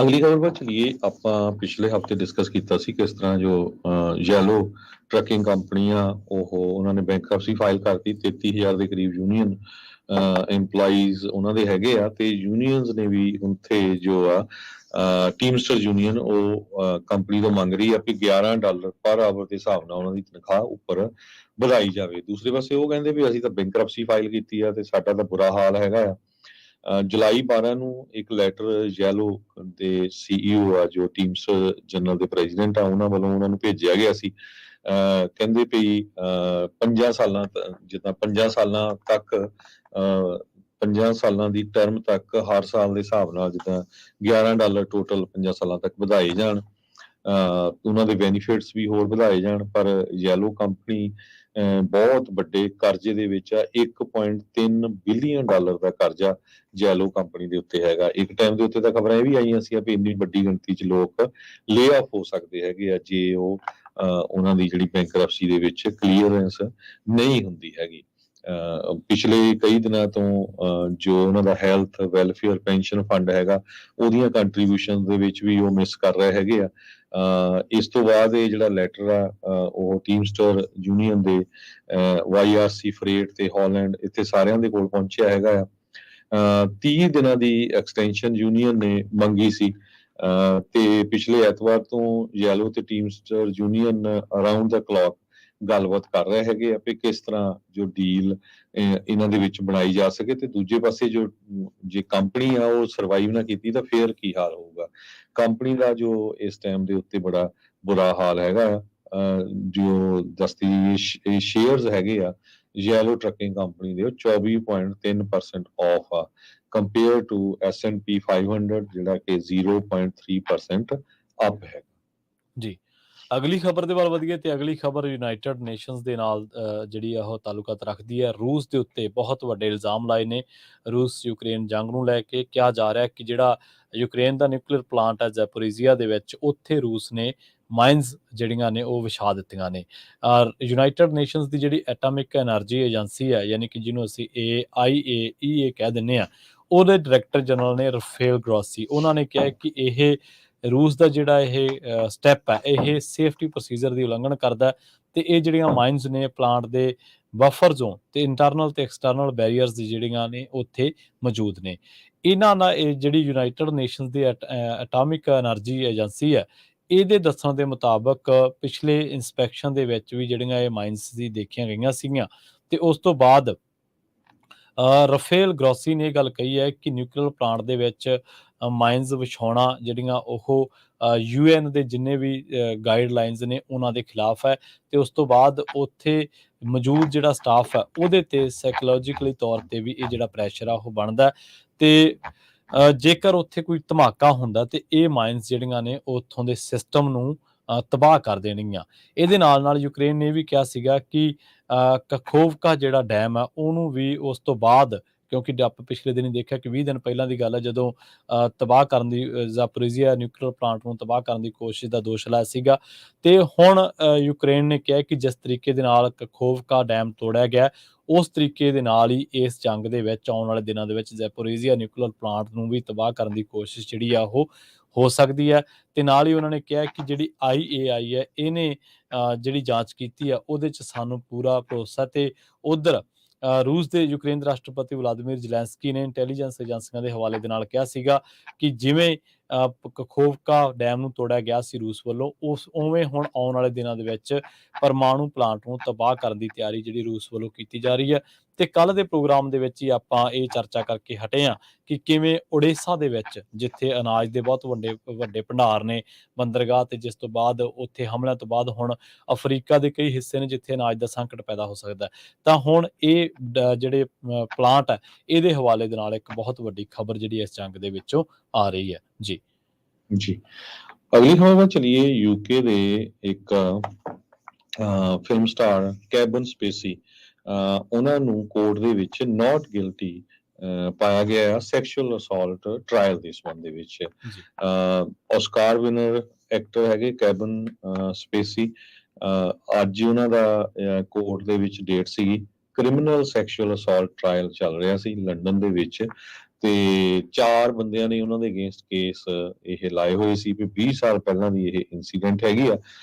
ਅਗਲੀ ਖਬਰ ਵੱਲ ਚਲੀਏ। ਆਪਾਂ ਪਿਛਲੇ ਹਫਤੇ ਡਿਸਕਸ ਕੀਤਾ ਸੀ ਕਿਸ ਤਰ੍ਹਾਂ ਜੋ ਯੈਲੋ ਟਰੱਕਿੰਗ ਕੰਪਨੀਆਂ ਉਹਨਾਂ ਨੇ ਬੈਂਕਰਪਸੀ ਫਾਈਲ ਕਰਤੀ। 33,000 ਦੇ ਕਰੀਬ ਯੂਨੀਅਨ EMPLOYEES ਉਹਨਾਂ ਦੇ ਹੈਗੇ ਆ, ਤੇ ਯੂਨੀਅਨਸ ਨੇ ਵੀ ਉੱਥੇ ਜੋ ਆ ਟੀਮਸਟਰ ਯੂਨੀਅਨ ਉਹ ਕੰਪਨੀ ਤੋਂ ਮੰਗ ਰਹੀ ਆ ਕਿ $11 ਪਰ ਆਵਰ ਦੇ ਹਿਸਾਬ ਨਾਲ ਉਹਨਾਂ ਦੀ ਤਨਖਾਹ ਉੱਪਰ ਵਧਾਈ ਜਾਵੇ। ਦੂਸਰੇ ਪਾਸੇ ਉਹ ਕਹਿੰਦੇ ਵੀ ਅਸੀਂ ਤਾਂ ਬੈਂਕਰਪਸੀ ਫਾਈਲ ਕੀਤੀ ਆ ਤੇ ਸਾਡਾ ਤਾਂ ਬੁਰਾ ਹਾਲ ਹੈਗਾ ਆ। ਜੁਲਾਈ 12 ਨੂੰ ਇੱਕ ਲੈਟਰ ਯੈਲੋ ਦੇ CEO ਆ ਜੋ ਟੀਮਸਟਰ ਜਨਰਲ ਦੇ ਪ੍ਰੈਜ਼ੀਡੈਂਟ ਆ, ਉਹਨਾਂ ਵੱਲੋਂ ਉਹਨਾਂ ਨੂੰ ਭੇਜਿਆ ਗਿਆ ਸੀ। ਕਹਿੰਦੇ ਵੀ 5 ਸਾਲਾਂ ਜਿੱਦਾਂ 5 ਸਾਲਾਂ ਤੱਕ 5 ਸਾਲਾਂ ਦੀ ਟਰਮ ਤੱਕ ਹਰ ਸਾਲ ਦੇ ਹਿਸਾਬ ਨਾਲ ਜਿੱਦਾਂ $11 ਟੋਟਲ 5 ਸਾਲਾਂ ਤੱਕ ਵਧਾਏ ਜਾਣ। ਉਹਨਾਂ ਦੇ ਬੈਨੀਫਿਟਸ ਵੀ ਹੋਰ ਵਧਾਏ ਜਾਣ। ਪਰ ਯੈਲੋ ਕੰਪਨੀ ਬਹੁਤ ਵੱਡੇ ਕਰਜ਼ੇ ਦੇ ਵਿੱਚ ਆ। $1.3 ਬਿਲੀਅਨ ਦਾ ਕਰਜ਼ਾ ਯੈਲੋ ਕੰਪਨੀ ਦੇ ਉੱਤੇ ਹੈਗਾ। ਇੱਕ ਟਾਈਮ ਦੇ ਉੱਤੇ ਤਾਂ ਖਬਰਾਂ ਇਹ ਵੀ ਆਈਆਂ ਸੀ ਵੀ ਇੰਨੀ ਵੱਡੀ ਗਿਣਤੀ 'ਚ ਲੋਕ ਲੇ ਆਫ ਹੋ ਸਕਦੇ ਹੈਗੇ ਆ ਜੇ ਉਹ ਉਹਨਾਂ ਦੀ ਜਿਹੜੀ ਬੈਂਕਰਪਸੀ ਦੇ ਵਿੱਚ ਕਲੀਅਰੈਂਸ ਨਹੀਂ ਹੁੰਦੀ ਹੈਗੀ। ਪਿਛਲੇ ਕਈ ਦਿਨਾਂ ਤੋਂ ਜੋ ਉਹਨਾਂ ਦਾ ਹੈਲਥ ਵੈਲਫੇਅਰ ਪੈਨਸ਼ਨ ਫੰਡ ਹੈਗਾ ਉਹਦੀਆਂ ਕੰਟਰੀਬਿਊਸ਼ਨ ਦੇ ਵਿੱਚ ਵੀ ਉਹ ਮਿਸ ਕਰ ਰਹੇ ਹੈਗੇ ਆ। ਇਸ ਤੋਂ ਬਾਅਦ ਇਹ ਜਿਹੜਾ ਲੈਟਰ ਆ ਉਹ ਟੀਮਸਟਰ ਯੂਨੀਅਨ ਦੇ YRC ਫਰੇਟ ਤੇ ਹਾਲੈਂਡ ਇੱਥੇ ਸਾਰਿਆਂ ਦੇ ਕੋਲ ਪਹੁੰਚਿਆ ਹੈਗਾ ਆ। 30 ਦਿਨਾਂ ਦੀ ਐਕਸਟੈਂਸ਼ਨ ਯੂਨੀਅਨ ਨੇ ਮੰਗੀ ਸੀ ਤੇ ਪਿਛਲੇ ਐਤਵਾਰ ਤੋਂ ਯੈਲੋ ਤੇ ਟੀਮਸਟਰ ਯੂਨੀਅਨ ਅਰਾਊਂਡ ਦਾ ਕਲੌਕ ਗੱਲਬਾਤ ਕਰ ਰਹੇ ਹੈਗੇ ਆ ਵੀ ਕਿਸ ਤਰ੍ਹਾਂ ਜੋ ਡੀਲ ਇਹਨਾਂ ਦੇ ਵਿੱਚ ਬਣਾਈ ਜਾ ਸਕੇ। ਤੇ ਦੂਜੇ ਪਾਸੇ ਜੇ ਕੰਪਨੀ ਆ ਉਹ ਸਰਵਾਈਵ ਨਾ ਕੀਤੀ ਤਾਂ ਫੇਰ ਕੀ ਹਾਲ ਹੋਊਗਾ। ਕੰਪਨੀ ਦਾ ਜੋ ਇਸ ਟਾਈਮ ਦੇ ਉੱਤੇ ਬੜਾ ਬੁਰਾ ਹਾਲ ਹੈਗਾ ਜੋ ਦਸਤੀ ਸ਼ੇਅਰਸ ਹੈਗੇ ਆ ਯੈਲੋ ਟਰੱਕਿੰਗ ਕੰਪਨੀ ਦੇ 24.3% ਆਫ ਆ ਕੰਪੇਅਰ ਟੂ S&P 500 ਜਿਹੜਾ ਕਿ 0.3% ਅਪ ਹੈ। ਜੀ। ਅਗਲੀ ਖਬਰ ਦੇ ਵੱਲ ਵਧੀਏ ਤੇ ਅਗਲੀ ਖਬਰ ਯੂਨਾਈਟਿਡ ਨੇਸ਼ਨਸ ਦੇ ਨਾਲ ਜਿਹੜੀ ਆ ਉਹ ਤਾਲੁਕਾਤ ਰੱਖਦੀ ਹੈ। ਰੂਸ ਦੇ ਉੱਤੇ ਬਹੁਤ ਵੱਡੇ ਇਲਜ਼ਾਮ ਲਾਏ ਨੇ। ਰੂਸ ਯੂਕਰੇਨ ਜੰਗ ਨੂੰ ਲੈ ਕੇ ਕਿਹਾ ਜਾ ਰਿਹਾ ਕਿ ਜਿਹੜਾ ਯੂਕਰੇਨ ਦਾ ਨਿਊਕਲੀਅਰ ਪਲਾਂਟ ਹੈ ਜ਼ੈਪੋਰੀਜ਼ੀਆ ਦੇ ਵਿੱਚ, ਉੱਥੇ ਰੂਸ ਨੇ ਮਾਈਨਸ ਜਿਹੜੀਆਂ ਨੇ ਉਹ ਵਿਛਾ ਦਿੱਤੀਆਂ ਨੇ। ਯੂਨਾਈਟਿਡ ਨੇਸ਼ਨਸ ਦੀ ਜਿਹੜੀ ਐਟਮਿਕ ਐਨਰਜੀ ਏਜੰਸੀ ਹੈ, ਯਾਨੀ ਕਿ ਜਿਹਨੂੰ ਅਸੀਂ AIAEA ਕਹਿ ਦਿੰਦੇ ਹਾਂ, ਉਹਦੇ ਡਾਇਰੈਕਟਰ ਜਨਰਲ ਨੇ ਰਫੇਲ ਗ੍ਰੋਸੀ, ਉਹਨਾਂ ਨੇ ਕਿਹਾ ਕਿ ਇਹ ਰੂਸ ਦਾ ਜਿਹੜਾ ਇਹ ਸਟੈਪ ਹੈ, ਇਹ ਸੇਫਟੀ ਪ੍ਰੋਸੀਜਰ ਦੀ ਉਲੰਘਣ ਕਰਦਾ ਤੇ ਇਹ ਜਿਹੜੀਆਂ ਮਾਈਨਸ ਨੇ ਪਲਾਂਟ ਦੇ ਬਫਰ ਜ਼ੋਨ ਤੇ ਇੰਟਰਨਲ ਤੇ ਐਕਸਟਰਨਲ ਬੈਰੀਅਰਸ ਦੀ ਜਿਹੜੀਆਂ ਨੇ ਉੱਥੇ ਮੌਜੂਦ ਨੇ। ਇਹਨਾਂ ਦਾ ਇਹ ਜਿਹੜੀ ਯੂਨਾਈਟਿਡ ਨੇਸ਼ਨਸ ਦੀ ਐਟੋਮਿਕ ਐਨਰਜੀ ਏਜੰਸੀ ਹੈ, ਇਹਦੇ ਦੱਸਣ ਦੇ ਮੁਤਾਬਕ ਪਿਛਲੇ ਇਨਸਪੈਕਸ਼ਨ ਦੇ ਵਿੱਚ ਵੀ ਜਿਹੜੀਆਂ ਇਹ ਮਾਈਨਸ ਦੀ ਦੇਖੀਆਂ ਗਈਆਂ ਸੀਗੀਆਂ ਤੇ ਉਸ ਤੋਂ ਬਾਅਦ ਰਫੇਲ ਗ੍ਰੋਸੀ ਨੇ ਇਹ ਗੱਲ ਕਹੀ ਹੈ ਕਿ ਨਿਊਕਲੀਅਰ ਪਲਾਂਟ ਦੇ ਵਿੱਚ ਮਾਈਨਸ ਵਿਛਾਉਣਾ ਜਿਹੜੀਆਂ ਉਹ UN ਦੇ ਜਿੰਨੇ ਵੀ ਗਾਈਡਲਾਈਨਸ ਨੇ ਉਹਨਾਂ ਦੇ ਖਿਲਾਫ ਹੈ ਤੇ ਉਸ ਤੋਂ ਬਾਅਦ ਉੱਥੇ ਮੌਜੂਦ ਜਿਹੜਾ ਸਟਾਫ ਹੈ ਉਹਦੇ ਤੇ ਸਾਈਕੋਲੋਜੀਕਲੀ ਤੌਰ ਤੇ ਵੀ ਇਹ ਜਿਹੜਾ ਪ੍ਰੈਸ਼ਰ ਆ ਉਹ ਬਣਦਾ ਤੇ ਜੇਕਰ ਉੱਥੇ ਕੋਈ ਧਮਾਕਾ ਹੁੰਦਾ ਤੇ ਇਹ ਮਾਈਨਸ ਜਿਹੜੀਆਂ ਨੇ ਉੱਥੋਂ ਦੇ ਸਿਸਟਮ ਨੂੰ ਤਬਾਹ ਕਰ ਦੇਣਗੀਆਂ। ਇਹਦੇ ਨਾਲ ਨਾਲ ਯੂਕਰੇਨ ਨੇ ਵੀ ਕਿਹਾ ਸੀਗਾ ਕਿ ਕਖੋਵਕਾ ਜਿਹੜਾ ਡੈਮ ਆ ਉਹਨੂੰ ਵੀ ਉਸ ਤੋਂ ਬਾਅਦ, ਕਿਉਂਕਿ ਆਪਾਂ ਪਿਛਲੇ ਦਿਨ ਦੇਖਿਆ ਕਿ 20 ਦਿਨ ਪਹਿਲਾਂ ਦੀ ਗੱਲ ਹੈ ਜਦੋਂ ਤਬਾਹ ਕਰਨ ਦੀ ਜ਼ਾਪੋਰੀਜ਼ੀਆ ਨਿਊਕਲੀਅਰ ਪਲਾਂਟ ਨੂੰ ਤਬਾਹ ਕਰਨ ਦੀ ਕੋਸ਼ਿਸ਼ ਦਾ ਦੋਸ਼ ਲਾਇਆ ਸੀਗਾ। ਤੇ ਹੁਣ ਯੂਕਰੇਨ ਨੇ ਕਿਹਾ ਕਿ ਜਿਸ ਤਰੀਕੇ ਦੇ ਨਾਲ ਕਖੋਵਕਾ ਡੈਮ ਤੋੜਿਆ ਗਿਆ, ਉਸ ਤਰੀਕੇ ਦੇ ਨਾਲ ਹੀ ਇਸ ਜੰਗ ਦੇ ਵਿੱਚ ਆਉਣ ਵਾਲੇ ਦਿਨਾਂ ਦੇ ਵਿੱਚ ਜ਼ੈਪੋਰੀਜ਼ੀਆ ਨਿਊਕਲੀਅਰ ਪਲਾਂਟ ਨੂੰ ਵੀ ਤਬਾਹ ਕਰਨ ਦੀ ਕੋਸ਼ਿਸ਼ ਜਿਹੜੀ ਆ ਉਹ ਹੋ ਸਕਦੀ ਹੈ। ਤੇ ਨਾਲ ਹੀ ਉਹਨਾਂ ਨੇ ਕਿਹਾ ਕਿ ਜਿਹੜੀ IAI ਹੈ ਇਹਨੇ ਜਿਹੜੀ ਜਾਂਚ ਕੀਤੀ ਆ ਉਹਦੇ 'ਚ ਸਾਨੂੰ ਪੂਰਾ ਭਰੋਸਾ। ਤੇ ਉਧਰ ਰੂਸ ਦੇ ਯੂਕਰੇਨ ਦੇ ਰਾਸ਼ਟਰਪਤੀ ਵਲਾਦੀਮੀਰ ਜ਼ੈਲੈਂਸਕੀ ਨੇ ਇੰਟੈਲੀਜੈਂਸ ਏਜੰਸੀਆਂ ਦੇ ਹਵਾਲੇ ਦੇ ਨਾਲ ਕਿਹਾ ਸੀਗਾ ਕਿ ਜਿਵੇਂ ਕਖੋਵਕਾ ਡੈਮ ਨੂੰ ਤੋੜਿਆ ਗਿਆ ਸੀ ਰੂਸ ਵੱਲੋਂ, ਉਵੇਂ ਹੁਣ ਆਉਣ ਵਾਲੇ ਦਿਨਾਂ ਦੇ ਵਿੱਚ ਪਰਮਾਣੂ ਪਲਾਂਟ ਨੂੰ ਤਬਾਹ ਕਰਨ ਦੀ ਤਿਆਰੀ ਜਿਹੜੀ ਰੂਸ ਵੱਲੋਂ ਕੀਤੀ ਜਾ ਰਹੀ ਹੈ। ਤੇ ਕੱਲ ਦੇ ਪ੍ਰੋਗਰਾਮ ਦੇ ਵਿੱਚ ਹੀ ਆਪਾਂ ਇਹ ਚਰਚਾ ਕਰਕੇ ਹਟੇ ਹਾਂ ਕਿ ਕਿਵੇਂ ਓਡੇਸਾ ਦੇ ਵਿੱਚ, ਜਿੱਥੇ ਅਨਾਜ ਦੇ ਬਹੁਤ ਵੱਡੇ ਭੰਡਾਰ ਨੇ, ਬੰਦਰਗਾਹ ਤੇ, ਜਿਸ ਤੋਂ ਬਾਅਦ ਉੱਥੇ ਹਮਲਿਆਂ ਤੋਂ ਬਾਅਦ ਹੁਣ ਅਫਰੀਕਾ ਦੇ ਕਈ ਹਿੱਸੇ ਨੇ ਜਿੱਥੇ ਅਨਾਜ ਦਾ ਸੰਕਟ ਪੈਦਾ ਹੋ ਸਕਦਾ, ਤਾਂ ਹੁਣ ਇਹ ਜਿਹੜੇ ਪਲਾਂਟ ਹੈ ਇਹਦੇ ਹਵਾਲੇ ਦੇ ਨਾਲ ਇੱਕ ਬਹੁਤ ਵੱਡੀ ਖਬਰ ਜਿਹੜੀ ਇਸ ਜੰਗ ਦੇ ਵਿੱਚੋਂ ਆ ਰਹੀ ਹੈ। ਜੀ ਜੀ, ਅਗਲੀ ਖਬਰ ਵੱਲ ਚਲੀਏ। UK ਦੇ ਇੱਕ ਫਿਲਮ ਸਟਾਰ ਕੈਬਨ ਸਪੇਸੀ, ਉਹਨਾਂ ਨੂੰ ਕੋਰਟ ਦੇ ਵਿੱਚ ਨਾਟ ਗਿਲਟੀ ਪਾਇਆ ਗਿਆ ਆ ਸੈਕਸ਼ੂਅਲ ਅਸੌਲਟ ਟ੍ਰਾਇਲ ਦੇ ਸੰਬੰਧ ਦੇ ਵਿੱਚ। ਆਸਕਾਰ ਵਿਨਰ ਐਕਟਰ ਹੈਗੇ ਕੈਬਨ ਸਪੇਸੀ। ਅੱਜ ਉਹਨਾਂ ਦਾ ਕੋਰਟ ਦੇ ਵਿੱਚ ਡੇਟ ਸੀਗੀ। ਕ੍ਰਿਮੀਨਲ ਸੈਕਸ਼ੂਅਲ ਅਸੌਲਟ ਟ੍ਰਾਇਲ ਚੱਲ ਰਿਹਾ ਸੀ ਲੰਡਨ ਦੇ ਵਿੱਚ ਤੇ 4 ਬੰਦਿਆਂ ਨੇ ਉਹਨਾਂ ਦੇ ਅਗੇਂਸਟ ਕੇਸ ਇਹ ਲਾਏ ਹੋਏ ਸੀ ਵੀ 20 ਸਾਲ ਪਹਿਲਾਂ ਦੀ ਇਹ ਇਨਸੀਡੈਂਟ ਹੈਗੀ ਆ।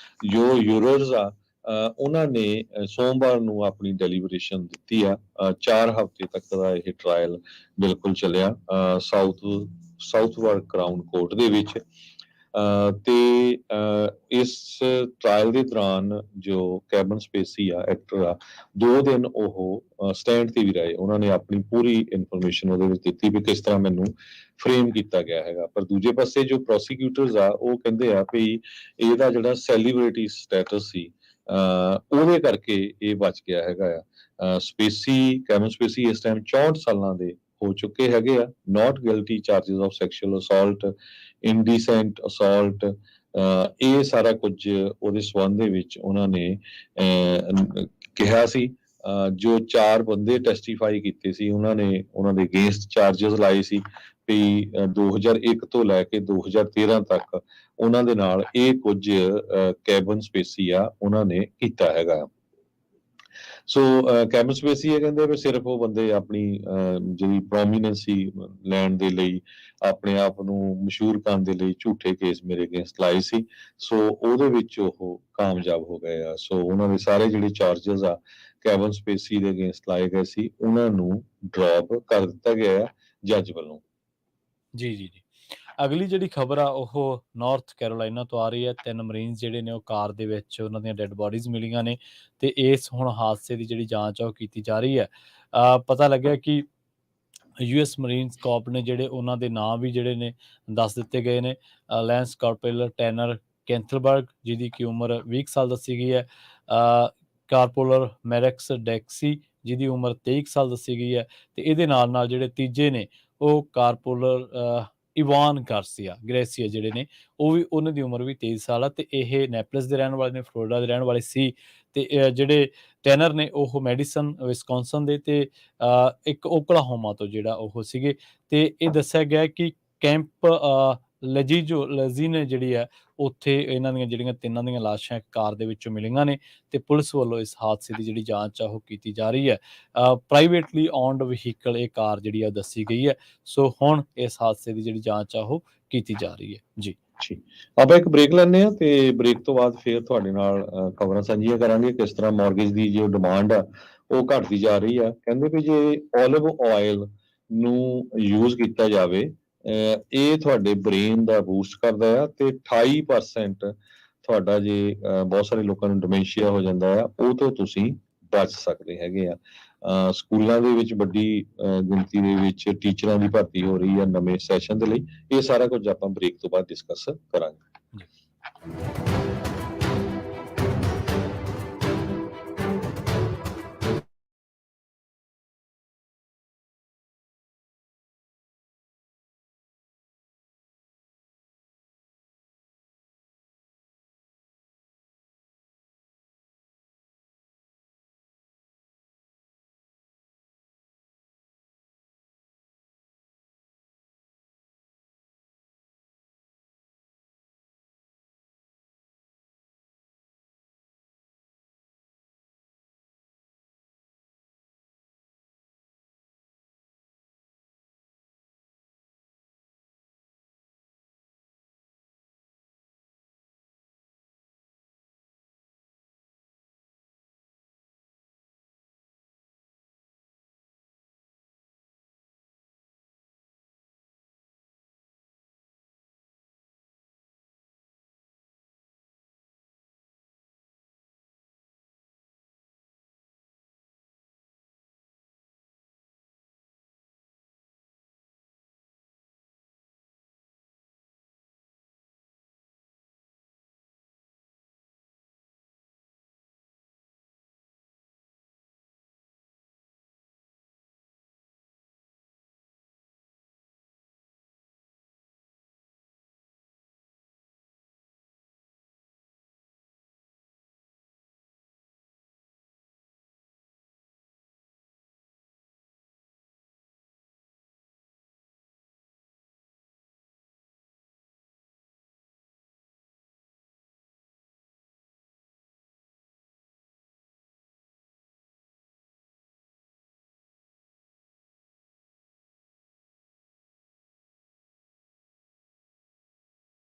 ਜੋ ਯੂਰੋਜ਼ ਆ ਉਹਨਾਂ ਨੇ ਸੋਮਵਾਰ ਨੂੰ ਆਪਣੀ ਡੈਲੀਬਰੇਸ਼ਨ ਦਿੱਤੀ ਆ। 4 ਹਫ਼ਤੇ ਤੱਕ ਦਾ ਇਹ ਟ੍ਰਾਇਲ ਬਿਲਕੁਲ ਚੱਲਿਆ ਸਾਊਥਵਰਕ ਕਰਾਊਨ ਕੋਰਟ ਦੇ ਵਿੱਚ। ਤੇ ਇਸ ਟ੍ਰਾਇਲ ਦੇ ਦੌਰਾਨ ਜੋ ਕੈਬਨ ਸਪੇਸੀ ਆ ਐਕਟਰ ਆ, 2 ਦਿਨ ਉਹ ਸਟੈਂਡ ਤੇ ਵੀ ਰਹੇ। ਉਹਨਾਂ ਨੇ ਆਪਣੀ ਪੂਰੀ ਇਨਫੋਰਮੇਸ਼ਨ ਉਹਦੇ ਵਿੱਚ ਦਿੱਤੀ ਵੀ ਕਿਸ ਤਰ੍ਹਾਂ ਮੈਨੂੰ ਫਰੇਮ ਕੀਤਾ ਗਿਆ ਹੈਗਾ। ਪਰ ਦੂਜੇ ਪਾਸੇ ਜੋ ਪ੍ਰੋਸੀਕਿਊਟਰਸ ਆ ਉਹ ਕਹਿੰਦੇ ਆ ਵੀ ਇਹਦਾ ਜਿਹੜਾ ਸੈਲੀਬ੍ਰਿਟੀ ਸਟੇਟਸ ਸੀ ਉਹਦੇ ਕਰਕੇ ਇਹ ਬਚ ਗਿਆ ਹੈਗਾ ਆ। ਕੈਬਨ ਸਪੇਸੀ ਇਸ ਟਾਈਮ 64 ਸਾਲਾਂ ਦੇ ਹੋ ਚੁੱਕੇ ਹੈਗੇ ਆ। Not guilty charges of sexual assault, indecent assault, ਇਹ ਸਾਰਾ ਕੁਝ ਉਹਦੇ ਸੰਬੰਧ ਦੇ ਵਿੱਚ ਉਹਨਾਂ ਨੇ ਕਿਹਾ ਸੀ। ਜੋ 4 ਬੰਦੇ ਟੈਸਟੀਫਾਈ ਕੀਤੇ ਸੀ ਉਹਨਾਂ ਨੇ ਉਹਨਾਂ ਦੇ ਅਗੇਂਸਟ ਚਾਰजेस ਲਾਏ ਸੀ ਵੀ 2001 ਤੋਂ ਲੈ ਕੇ 2013 ਤੱਕ ਉਹਨਾਂ ਦੇ ਨਾਲ ਇਹ ਕੁਝ ਕੈਬਨ ਸਪੇਸੀ ਆ ਉਹਨਾਂ ਨੇ ਕੀਤਾ ਹੈਗਾ। ਸੋ ਕੈਬਨ ਸਪੇਸੀ ਇਹ ਕਹਿੰਦੇ ਵੀ ਸਿਰਫ ਉਹ ਬੰਦੇ ਆਪਣੀ ਜਿਹੜੀ ਪ੍ਰੋਮੀਨੈਂਸੀ ਲੈਣ ਦੇ ਲਈ, ਆਪਣੇ ਆਪ ਨੂੰ ਮਸ਼ਹੂਰ ਕਰਨ ਦੇ ਲਈ ਝੂਠੇ ਕੇਸ ਮੇਰੇ ਅਗੇਂਸਟ ਲਾਏ ਸੀ। ਸੋ ਉਹਦੇ ਵਿੱਚ ਉਹ ਕਾਮਯਾਬ ਹੋ ਗਏ ਆ। ਸੋ ਉਹਨਾਂ ਦੇ ਸਾਰੇ ਜਿਹੜੇ ਚਾਰजेस ਆ ਕੈਬਨ ਸਪੇਸੀ ਦੇ ਅਗੇਂਸਟ ਲਾਏ ਗਏ ਸੀ ਉਹਨਾਂ ਨੂੰ ਡ੍ਰੌਪ ਕਰ ਦਿੱਤਾ ਗਿਆ ਆ ਜੱਜ ਵੱਲੋਂ। ਜੀ। ਅਗਲੀ ਜਿਹੜੀ ਖਬਰ ਆ ਉਹ ਨਾਰਥ ਕੈਰੋਲਾਈਨਾ ਤੋਂ ਆ ਰਹੀ ਹੈ। 3 ਮਰੀਨਸ ਜਿਹੜੇ ਨੇ ਉਹ ਕਾਰ ਦੇ ਵਿੱਚ ਉਹਨਾਂ ਦੀਆਂ ਡੈੱਡ ਬੋਡੀਜ਼ ਮਿਲੀਆਂ ਨੇ ਤੇ ਇਸ ਹੁਣ ਹਾਦਸੇ ਦੀ ਜਿਹੜੀ ਜਾਂਚ ਆ ਉਹ ਕੀਤੀ ਜਾ ਰਹੀ ਹੈ। ਪਤਾ ਲੱਗਿਆ ਕਿ US ਮਰੀਨਸ ਕਾਰਪ ਨੇ ਜਿਹੜੇ ਉਹਨਾਂ ਦੇ ਨਾਂ ਵੀ ਜਿਹੜੇ ਨੇ ਦੱਸ ਦਿੱਤੇ ਗਏ ਨੇ। ਲੈਂਸ ਕਾਰਪੋਰਲ ਟੈਨਰ ਕੈਂਥਲਬਰਗ, ਜਿਹਦੀ ਕਿ ਉਮਰ 20 ਸਾਲ ਦੱਸੀ ਗਈ ਹੈ। ਕਾਰਪੋਰਲ ਮੈਰਕਸ ਡੈਕਸੀ, ਜਿਹਦੀ ਉਮਰ 23 ਸਾਲ ਦੱਸੀ ਗਈ ਹੈ। ਤੇ ਇਹਦੇ ਨਾਲ ਨਾਲ ਜਿਹੜੇ ਤੀਜੇ ਨੇ ਉਹ ਕਾਰਪੋਰਲ ਇਵਾਨ ਗ੍ਰੇਸੀਆ ਜਿਹੜੇ ਨੇ ਉਹ ਵੀ, ਉਹਨਾਂ ਦੀ ਉਮਰ ਵੀ 23 ਸਾਲ ਆ ਤੇ ਇਹ ਨੈਪਲਸ ਦੇ ਰਹਿਣ ਵਾਲੇ ਨੇ, ਫਲੋਰੀਡਾ ਦੇ ਰਹਿਣ ਵਾਲੇ ਸੀ ਤੇ ਜਿਹੜੇ ਟੈਨਰ ਨੇ ਉਹ ਮੈਡੀਸਨ ਵਿਸਕੌਨਸਨ ਦੇ ਤੇ ਇੱਕ ਓਕਲਾਹੋਮਾ ਤੋਂ ਜਿਹੜਾ ਉਹ ਸੀਗੇ ਤੇ ਇਹ ਦੱਸਿਆ ਗਿਆ ਕਿ ਕੈਂਪ ਲਜੀਨੇ ਜਿਹੜੀ ਹੈ ਉੱਥੇ ਇਹਨਾਂ ਦੀਆਂ ਜਿਹੜੀਆਂ ਤਿੰਨਾਂ ਦੀਆਂ ਲਾਸ਼ਾਂ ਇੱਕ ਕਾਰ ਦੇ ਵਿੱਚੋਂ ਮਿਲੀਆਂ ਨੇ ਤੇ ਪੁਲਿਸ ਵੱਲੋਂ ਇਸ ਹਾਦਸੇ ਦੀ ਜਿਹੜੀ ਜਾਂਚ ਆ ਉਹ ਕੀਤੀ ਜਾ ਰਹੀ ਹੈ। ਪ੍ਰਾਈਵੇਟਲੀ ਓਨਡ ਵਹੀਕਲ ਇਹ ਕਾਰ ਜਿਹੜੀ ਆ ਦੱਸੀ ਗਈ ਹੈ। ਸੋ ਹੁਣ ਇਸ ਹਾਦਸੇ ਦੀ ਜਿਹੜੀ ਜਾਂਚ ਆ ਉਹ ਕੀਤੀ ਜਾ ਰਹੀ ਹੈ ਜੀ। ਠੀਕ, ਆਪਾਂ ਇੱਕ ਬ੍ਰੇਕ ਲੈਂਦੇ ਹਾਂ ਤੇ ਬ੍ਰੇਕ ਤੋਂ ਬਾਅਦ ਫਿਰ ਤੁਹਾਡੇ ਨਾਲ ਖਬਰਾਂ ਸਾਂਝੀਆਂ ਕਰਾਂਗੇ ਕਿਸ ਤਰ੍ਹਾਂ ਮਾਰਗੇਜ ਦੀ ਜੋ ਡਿਮਾਂਡ ਆ ਉਹ ਘਟਦੀ ਜਾ ਰਹੀ ਆ। ਕਹਿੰਦੇ ਵੀ ਜੇ ਓਲਿਵ ਆਇਲ ਨੂੰ ਯੂਜ਼ ਕੀਤਾ ਜਾਵੇ, ਇਹ ਤੁਹਾਡੇ ਬ੍ਰੇਨ ਦਾ ਬੂਸਟ ਕਰਦਾ ਆ ਤੇ 28% ਤੁਹਾਡਾ ਜੇ ਬਹੁਤ ਸਾਰੇ ਲੋਕਾਂ ਨੂੰ ਡਿਮੈਂਸ਼ੀਆ ਹੋ ਜਾਂਦਾ ਆ ਉਹ ਤੋਂ ਤੁਸੀਂ ਬਚ ਸਕਦੇ ਹੈਗੇ ਆ। ਸਕੂਲਾਂ ਦੇ ਵਿੱਚ ਵੱਡੀ ਗਿਣਤੀ ਦੇ ਵਿੱਚ ਟੀਚਰਾਂ ਦੀ ਭਰਤੀ ਹੋ ਰਹੀ ਆ ਨਵੇਂ ਸੈਸ਼ਨ ਦੇ ਲਈ। ਇਹ ਸਾਰਾ ਕੁਝ ਆਪਾਂ ਬ੍ਰੇਕ ਤੋਂ ਬਾਅਦ ਡਿਸਕਸ ਕਰਾਂਗੇ।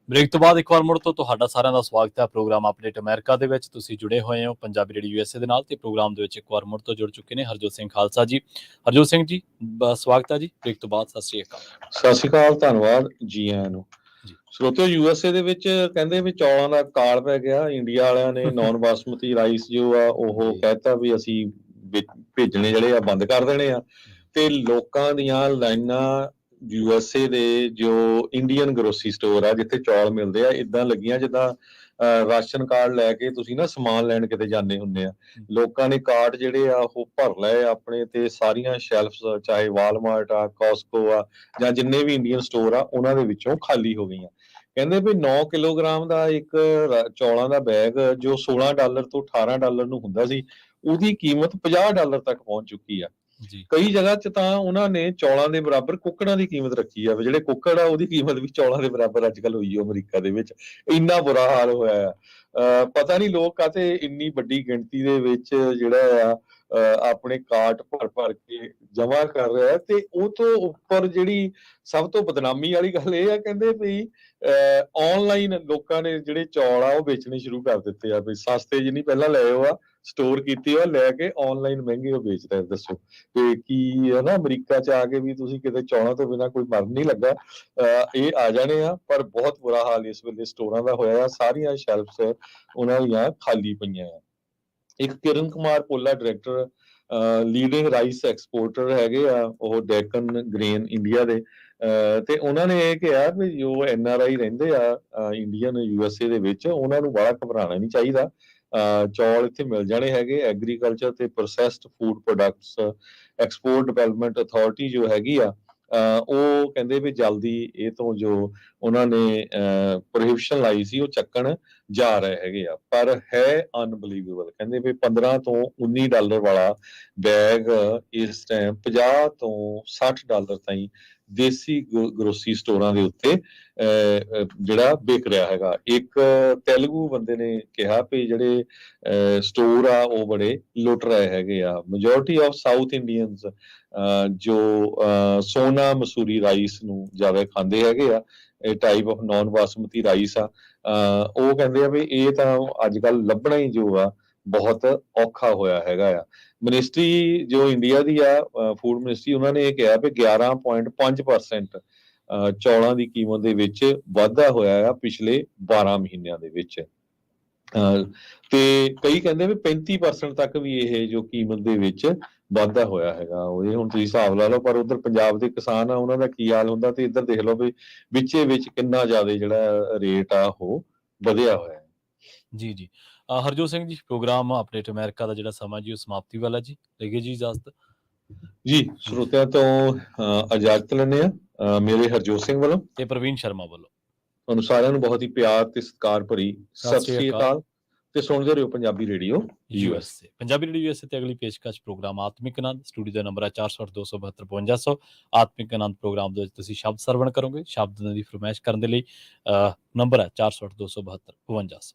ਬ੍ਰੇਕ ਤੋਂ ਬਾਅਦ ਇੱਕ ਵਾਰ ਮੁੜ ਤੋਂ ਤੁਹਾਡਾ ਸਾਰਿਆਂ ਦਾ ਸਵਾਗਤ ਹੈ ਪ੍ਰੋਗਰਾਮ ਅਪਡੇਟ ਅਮਰੀਕਾ ਦੇ ਵਿੱਚ। ਤੁਸੀਂ ਜੁੜੇ ਹੋਏ ਹੋ ਪੰਜਾਬੀ ਰੇਡੀਓ ਯੂਐਸਏ ਦੇ ਨਾਲ ਤੇ ਪ੍ਰੋਗਰਾਮ ਦੇ ਵਿੱਚ ਇੱਕ ਵਾਰ ਮੁੜ ਤੋਂ ਜੁੜ ਚੁੱਕੇ ਨੇ ਹਰਜੋਤ ਸਿੰਘ ਖਾਲਸਾ ਜੀ। ਹਰਜੋਤ ਸਿੰਘ ਜੀ, ਸਵਾਗਤ ਹੈ ਜੀ ਬ੍ਰੇਕ ਤੋਂ ਬਾਅਦ। ਸਤਿ ਸ਼੍ਰੀ ਅਕਾਲ। ਸਤਿ ਸ਼੍ਰੀ ਅਕਾਲ, ਧੰਨਵਾਦ ਜੀ ਆਇਆਂ ਨੂੰ। ਜੀ। ਸਰੋਤਿਓ, ਯੂਐਸਏ ਦੇ ਵਿੱਚ ਕਹਿੰਦੇ ਵੀ ਚੌਲਾਂ ਦਾ ਕਾਲ ਪੈ ਗਿਆ। ਇੰਡੀਆ ਵਾਲਿਆਂ ਨੇ ਨੌਨ ਬਾਸਮਤੀ ਰਾਈਸ ਜੋ ਆ ਉਹ ਜੀ। ਕਹਿਤਾ ਵੀ ਅਸੀਂ ਭੇਜਣੇ ਜਿਹੜੇ ਆ ਬੰਦ ਕਰ ਦੇਣੇ ਆ, ਤੇ ਲੋਕਾਂ ਦੀਆਂ ਲਾਈਨਾਂ ਯੂਐਸਏ ਦੇ ਜੋ ਇੰਡੀਅਨ ਗਰੋਸਰੀ ਸਟੋਰ ਆ ਜਿੱਥੇ ਚੌਲ ਮਿਲਦੇ ਆ ਇਦਾਂ ਲੱਗੀਆਂ ਜਿੱਦਾਂ ਰਾਸ਼ਨ ਕਾਰਡ ਲੈ ਕੇ ਤੁਸੀਂ ਨਾ ਸਮਾਨ ਲੈਣ ਕਿਤੇ ਜਾਂਦੇ ਹੁੰਦੇ ਆ। ਲੋਕਾਂ ਨੇ ਕਾਰਟ ਜਿਹੜੇ ਆ ਉਹ ਭਰ ਲਏ ਆਪਣੇ, ਤੇ ਸਾਰੀਆਂ ਸ਼ੈਲਫਸ ਚਾਹੇ ਵਾਲਮਾਰਟ ਆ, ਕਾਸਕੋ ਆ, ਜਾਂ ਜਿੰਨੇ ਵੀ ਇੰਡੀਅਨ ਸਟੋਰ ਆ ਉਹਨਾਂ ਦੇ ਵਿੱਚੋਂ ਖਾਲੀ ਹੋ ਗਈਆਂ। ਕਹਿੰਦੇ ਵੀ 9 ਕਿਲੋਗ੍ਰਾਮ ਦਾ ਇੱਕ ਚੌਲਾਂ ਦਾ ਬੈਗ ਜੋ $16 ਤੋਂ $18 ਨੂੰ ਹੁੰਦਾ ਸੀ, ਉਹਦੀ ਕੀਮਤ $50 ਤੱਕ ਪਹੁੰਚ ਚੁੱਕੀ ਆ। ਜੀ। ਕਈ ਜਗ੍ਹਾ 'ਚ ਤਾਂ ਉਹਨਾਂ ਨੇ ਚੌਲਾਂ ਦੇ ਬਰਾਬਰ ਕੁੱਕੜਾਂ ਦੀ ਕੀਮਤ ਰੱਖੀ ਆ, ਜਿਹੜੇ ਕੁੱਕੜ ਆ ਉਹਦੀ ਕੀਮਤ ਵੀ ਚੌਲਾਂ ਦੇ ਬਰਾਬਰ ਅੱਜ ਕੱਲ੍ਹ ਹੋਈ ਆ ਅਮਰੀਕਾ ਦੇ ਵਿੱਚ। ਇੰਨਾ ਬੁਰਾ ਹਾਲ ਹੋਇਆ ਆ। ਪਤਾ ਨਹੀਂ ਲੋਕ ਕਾਹਤੇ ਇੰਨੀ ਵੱਡੀ ਗਿਣਤੀ ਦੇ ਵਿੱਚ ਜਿਹੜਾ ਆ ਆਪਣੇ ਕਾਰਟ ਭਰ ਕੇ ਜਮਾ ਕਰ ਰਿਹਾ। ਤੇ ਉਹ ਤੋਂ ਉੱਪਰ ਜਿਹੜੀ ਸਭ ਤੋਂ ਬਦਨਾਮੀ ਵਾਲੀ ਗੱਲ ਇਹ ਆ, ਕਹਿੰਦੇ ਵੀ ਆਨਲਾਈਨ ਲੋਕਾਂ ਨੇ ਜਿਹੜੇ ਚੌਲ ਆ ਉਹ ਵੇਚਣੇ ਸ਼ੁਰੂ ਕਰ ਦਿੱਤੇ ਆ। ਵੀ ਸਸਤੇ ਜਿੰਨੀ ਪਹਿਲਾਂ ਲਏ ਹੋ ਆ, ਸਟੋਰ ਕੀਤੀ ਆ, ਲੈ ਕੇ ਆਨਲਾਈਨ ਮਹਿੰਗੇ ਉਹ ਵੇਚ ਰਹੇ। ਦੱਸੋ ਤੇ ਕੀ ਹੈ ਨਾ, ਅਮਰੀਕਾ 'ਚ ਆ ਕੇ ਵੀ ਤੁਸੀਂ ਕਿਤੇ ਚੌਲਾਂ ਤੋਂ ਬਿਨਾਂ ਕੋਈ ਮਰਨ ਨਹੀਂ ਲੱਗਾ। ਇਹ ਆ ਜਾਣੇ ਆ, ਪਰ ਬਹੁਤ ਬੁਰਾ ਹਾਲ ਇਸ ਵੇਲੇ ਸਟੋਰਾਂ ਦਾ ਹੋਇਆ ਆ। ਸਾਰੀਆਂ ਸ਼ੈਲਫਸ ਉਹਨਾਂ ਦੀਆਂ ਖਾਲੀ ਪਈਆਂ ਆ। ਇੱਕ ਕਿਰਨ ਕੁਮਾਰ ਪੋਲਾ ਡਾਇਰੈਕਟਰ ਲੀਡਿੰਗ ਰਾਈਸ ਐਕਸਪੋਰਟਰ ਹੈਗੇ ਆ, ਉਹ ਡੈਕਨ ਗ੍ਰੇਨ ਇੰਡੀਆ ਦੇ, ਤੇ ਉਹਨਾਂ ਨੇ ਇਹ ਕਿਹਾ ਵੀ ਜੋ NRI ਰਹਿੰਦੇ ਆ ਇੰਡੀਅਨ ਯੂਐਸਏ ਦੇ ਵਿੱਚ, ਉਹਨਾਂ ਨੂੰ ਬੜਾ ਘਬਰਾਉਣਾ ਨਹੀਂ ਚਾਹੀਦਾ। ਚੌਲ ਇੱਥੇ ਮਿਲ ਜਾਣੇ ਹੈਗੇ। ਐਗਰੀਕਲਚਰ ਤੇ processed food products export development authority ਜੋ ਹੈਗੀ ਆ, ਉਹ ਕਹਿੰਦੇ ਵੀ ਜਲਦੀ ਇਹ ਤੋਂ ਜੋ ਉਹਨਾਂ ਨੇ ਪ੍ਰੋਹਿਬਿਸ਼ਨ ਲਾਈ ਸੀ ਉਹ ਚੱਕਣ ਜਾ ਰਹੇ ਹੈਗੇ ਆ। ਪਰ ਹੈ ਅਨਬਲੀਵੇਬਲ, ਕਹਿੰਦੇ ਵੀ $15 ਤੋਂ $19 ਵਾਲਾ ਬੈਗ ਇਸ ਟਾਈਮ $50 ਤੋਂ $60 ਤਾਈਂ ਦੇਸੀ ਗਰੋਸਰੀ ਸਟੋਰਾਂ ਦੇ ਉੱਤੇ ਜਿਹੜਾ ਵਿਕ ਰਿਹਾ ਹੈਗਾ। ਇੱਕ ਤੇਲਗੂ ਬੰਦੇ ਨੇ ਕਿਹਾ ਵੀ ਜਿਹੜੇ ਸਟੋਰ ਆ ਉਹ ਬੜੇ ਲੁੱਟ ਰਹੇ ਹੈਗੇ ਆ। ਮੈਜੋਰਿਟੀ ਆਫ ਸਾਊਥ ਇੰਡੀਅਨਸ ਜੋ ਸੋਨਾ ਮਸੂਰੀ ਰਾਈਸ ਨੂੰ ਜ਼ਿਆਦਾ ਖਾਂਦੇ ਹੈਗੇ ਆ, ਇਹ type of non basmati rice ਆ। ਉਹ ਕਹਿੰਦੇ ਆ ਵੀ ਇਹ ਤਾਂ ਅੱਜ ਕੱਲ੍ਹ ਲੱਭਣਾ ਹੀ ਜੋ ਆ ਬਹੁਤ ਔਖਾ ਹੋਇਆ ਹੈਗਾ ਆ। ਮਿਨਿਸਟਰੀ ਜੋ ਇੰਡੀਆ ਦੀ ਆ, ਫੂਡ ਮਿਨਿਸਟਰੀ, ਉਹਨਾਂ ਨੇ ਇਹ ਕਿਹਾ ਵੀ 11.5% ਚੌਲਾਂ ਦੀ ਕੀਮਤ ਦੇ ਵਿੱਚ ਵਾਧਾ ਹੋਇਆ ਆ ਪਿਛਲੇ 12 ਮਹੀਨਿਆਂ ਦੇ ਵਿੱਚ। ਤੇ ਕਈ ਕਹਿੰਦੇ ਵੀ 35% ਤੱਕ ਵੀ ਇਹ ਜੋ ਕੀਮਤ ਦੇ ਵਿੱਚ ਵਾਧਾ ਹੋਇਆ ਹੈਗਾ। ਇਹ ਹੁਣ ਤੁਸੀਂ ਹਿਸਾਬ ਲਾ ਲਓ। ਪਰ ਉਧਰ ਪੰਜਾਬ ਦੇ ਕਿਸਾਨ ਆ, ਉਹਨਾਂ ਦਾ ਕੀ ਹਾਲ ਹੁੰਦਾ, ਤੇ ਇੱਧਰ ਦੇਖ ਲਓ ਵੀ ਵਿੱਚੇ ਵਿੱਚ ਕਿੰਨਾ ਜ਼ਿਆਦਾ ਜਿਹੜਾ ਰੇਟ ਆ ਉਹ ਵਧਿਆ ਹੋਇਆ ਹੈ। ਜੀ ਜੀ। Harjot Singh ji, programme update America ਦਾ ਜਿਹੜਾ ਸਮਾਂ ਜੀ ਉਹ ਸਮਾਪਤੀ ਵਾਲਾ ਜੀ। ਲਈਏ ਜੀ ਇਜਾਜ਼ਤ। ਜੀ, ਸਰੋਤਿਆਂ ਤੋਂ ਇਜਾਜ਼ਤ ਲੈਂਦੇ ਆ ਮੇਰੇ ਹਰਜੋਤ ਸਿੰਘ ਵੱਲੋਂ ਤੇ ਪ੍ਰਵੀਨ ਸ਼ਰਮਾ ਵੱਲੋਂ। ਤੁਹਾਨੂੰ ਸਾਰਿਆਂ ਨੂੰ ਬਹੁਤ ਹੀ ਪਿਆਰ ਤੇ ਸਤਿਕਾਰ ਭਰੀ ਸਤਿ ਸ੍ਰੀ ਅਕਾਲ, ਤੇ ਸੁਣਦੇ ਰਹੋ Punjabi radio USA. Punjabi radio USA ਤੇ ਅਗਲੀ ਪੇਸ਼ਕਸ਼ ਪ੍ਰੋਗਰਾਮ ਆਤਮਿਕ ਆਨੰਦ। ਸਟੂਡੀਓ ਦਾ ਨੰਬਰ ਹੈ 408-272-5200। ਆਤਮਿਕ ਆਨੰਦ ਪ੍ਰੋਗਰਾਮ ਦੇ ਵਿੱਚ ਤੁਸੀਂ ਸ਼ਬਦ ਸਰਵਣ ਕਰੋਗੇ। ਸ਼ਬਦ ਦੀ ਫਰਮਾਇਸ਼ ਕਰਨ ਦੇ ਲਈ ਨੰਬਰ ਹੈ 408-272-5200।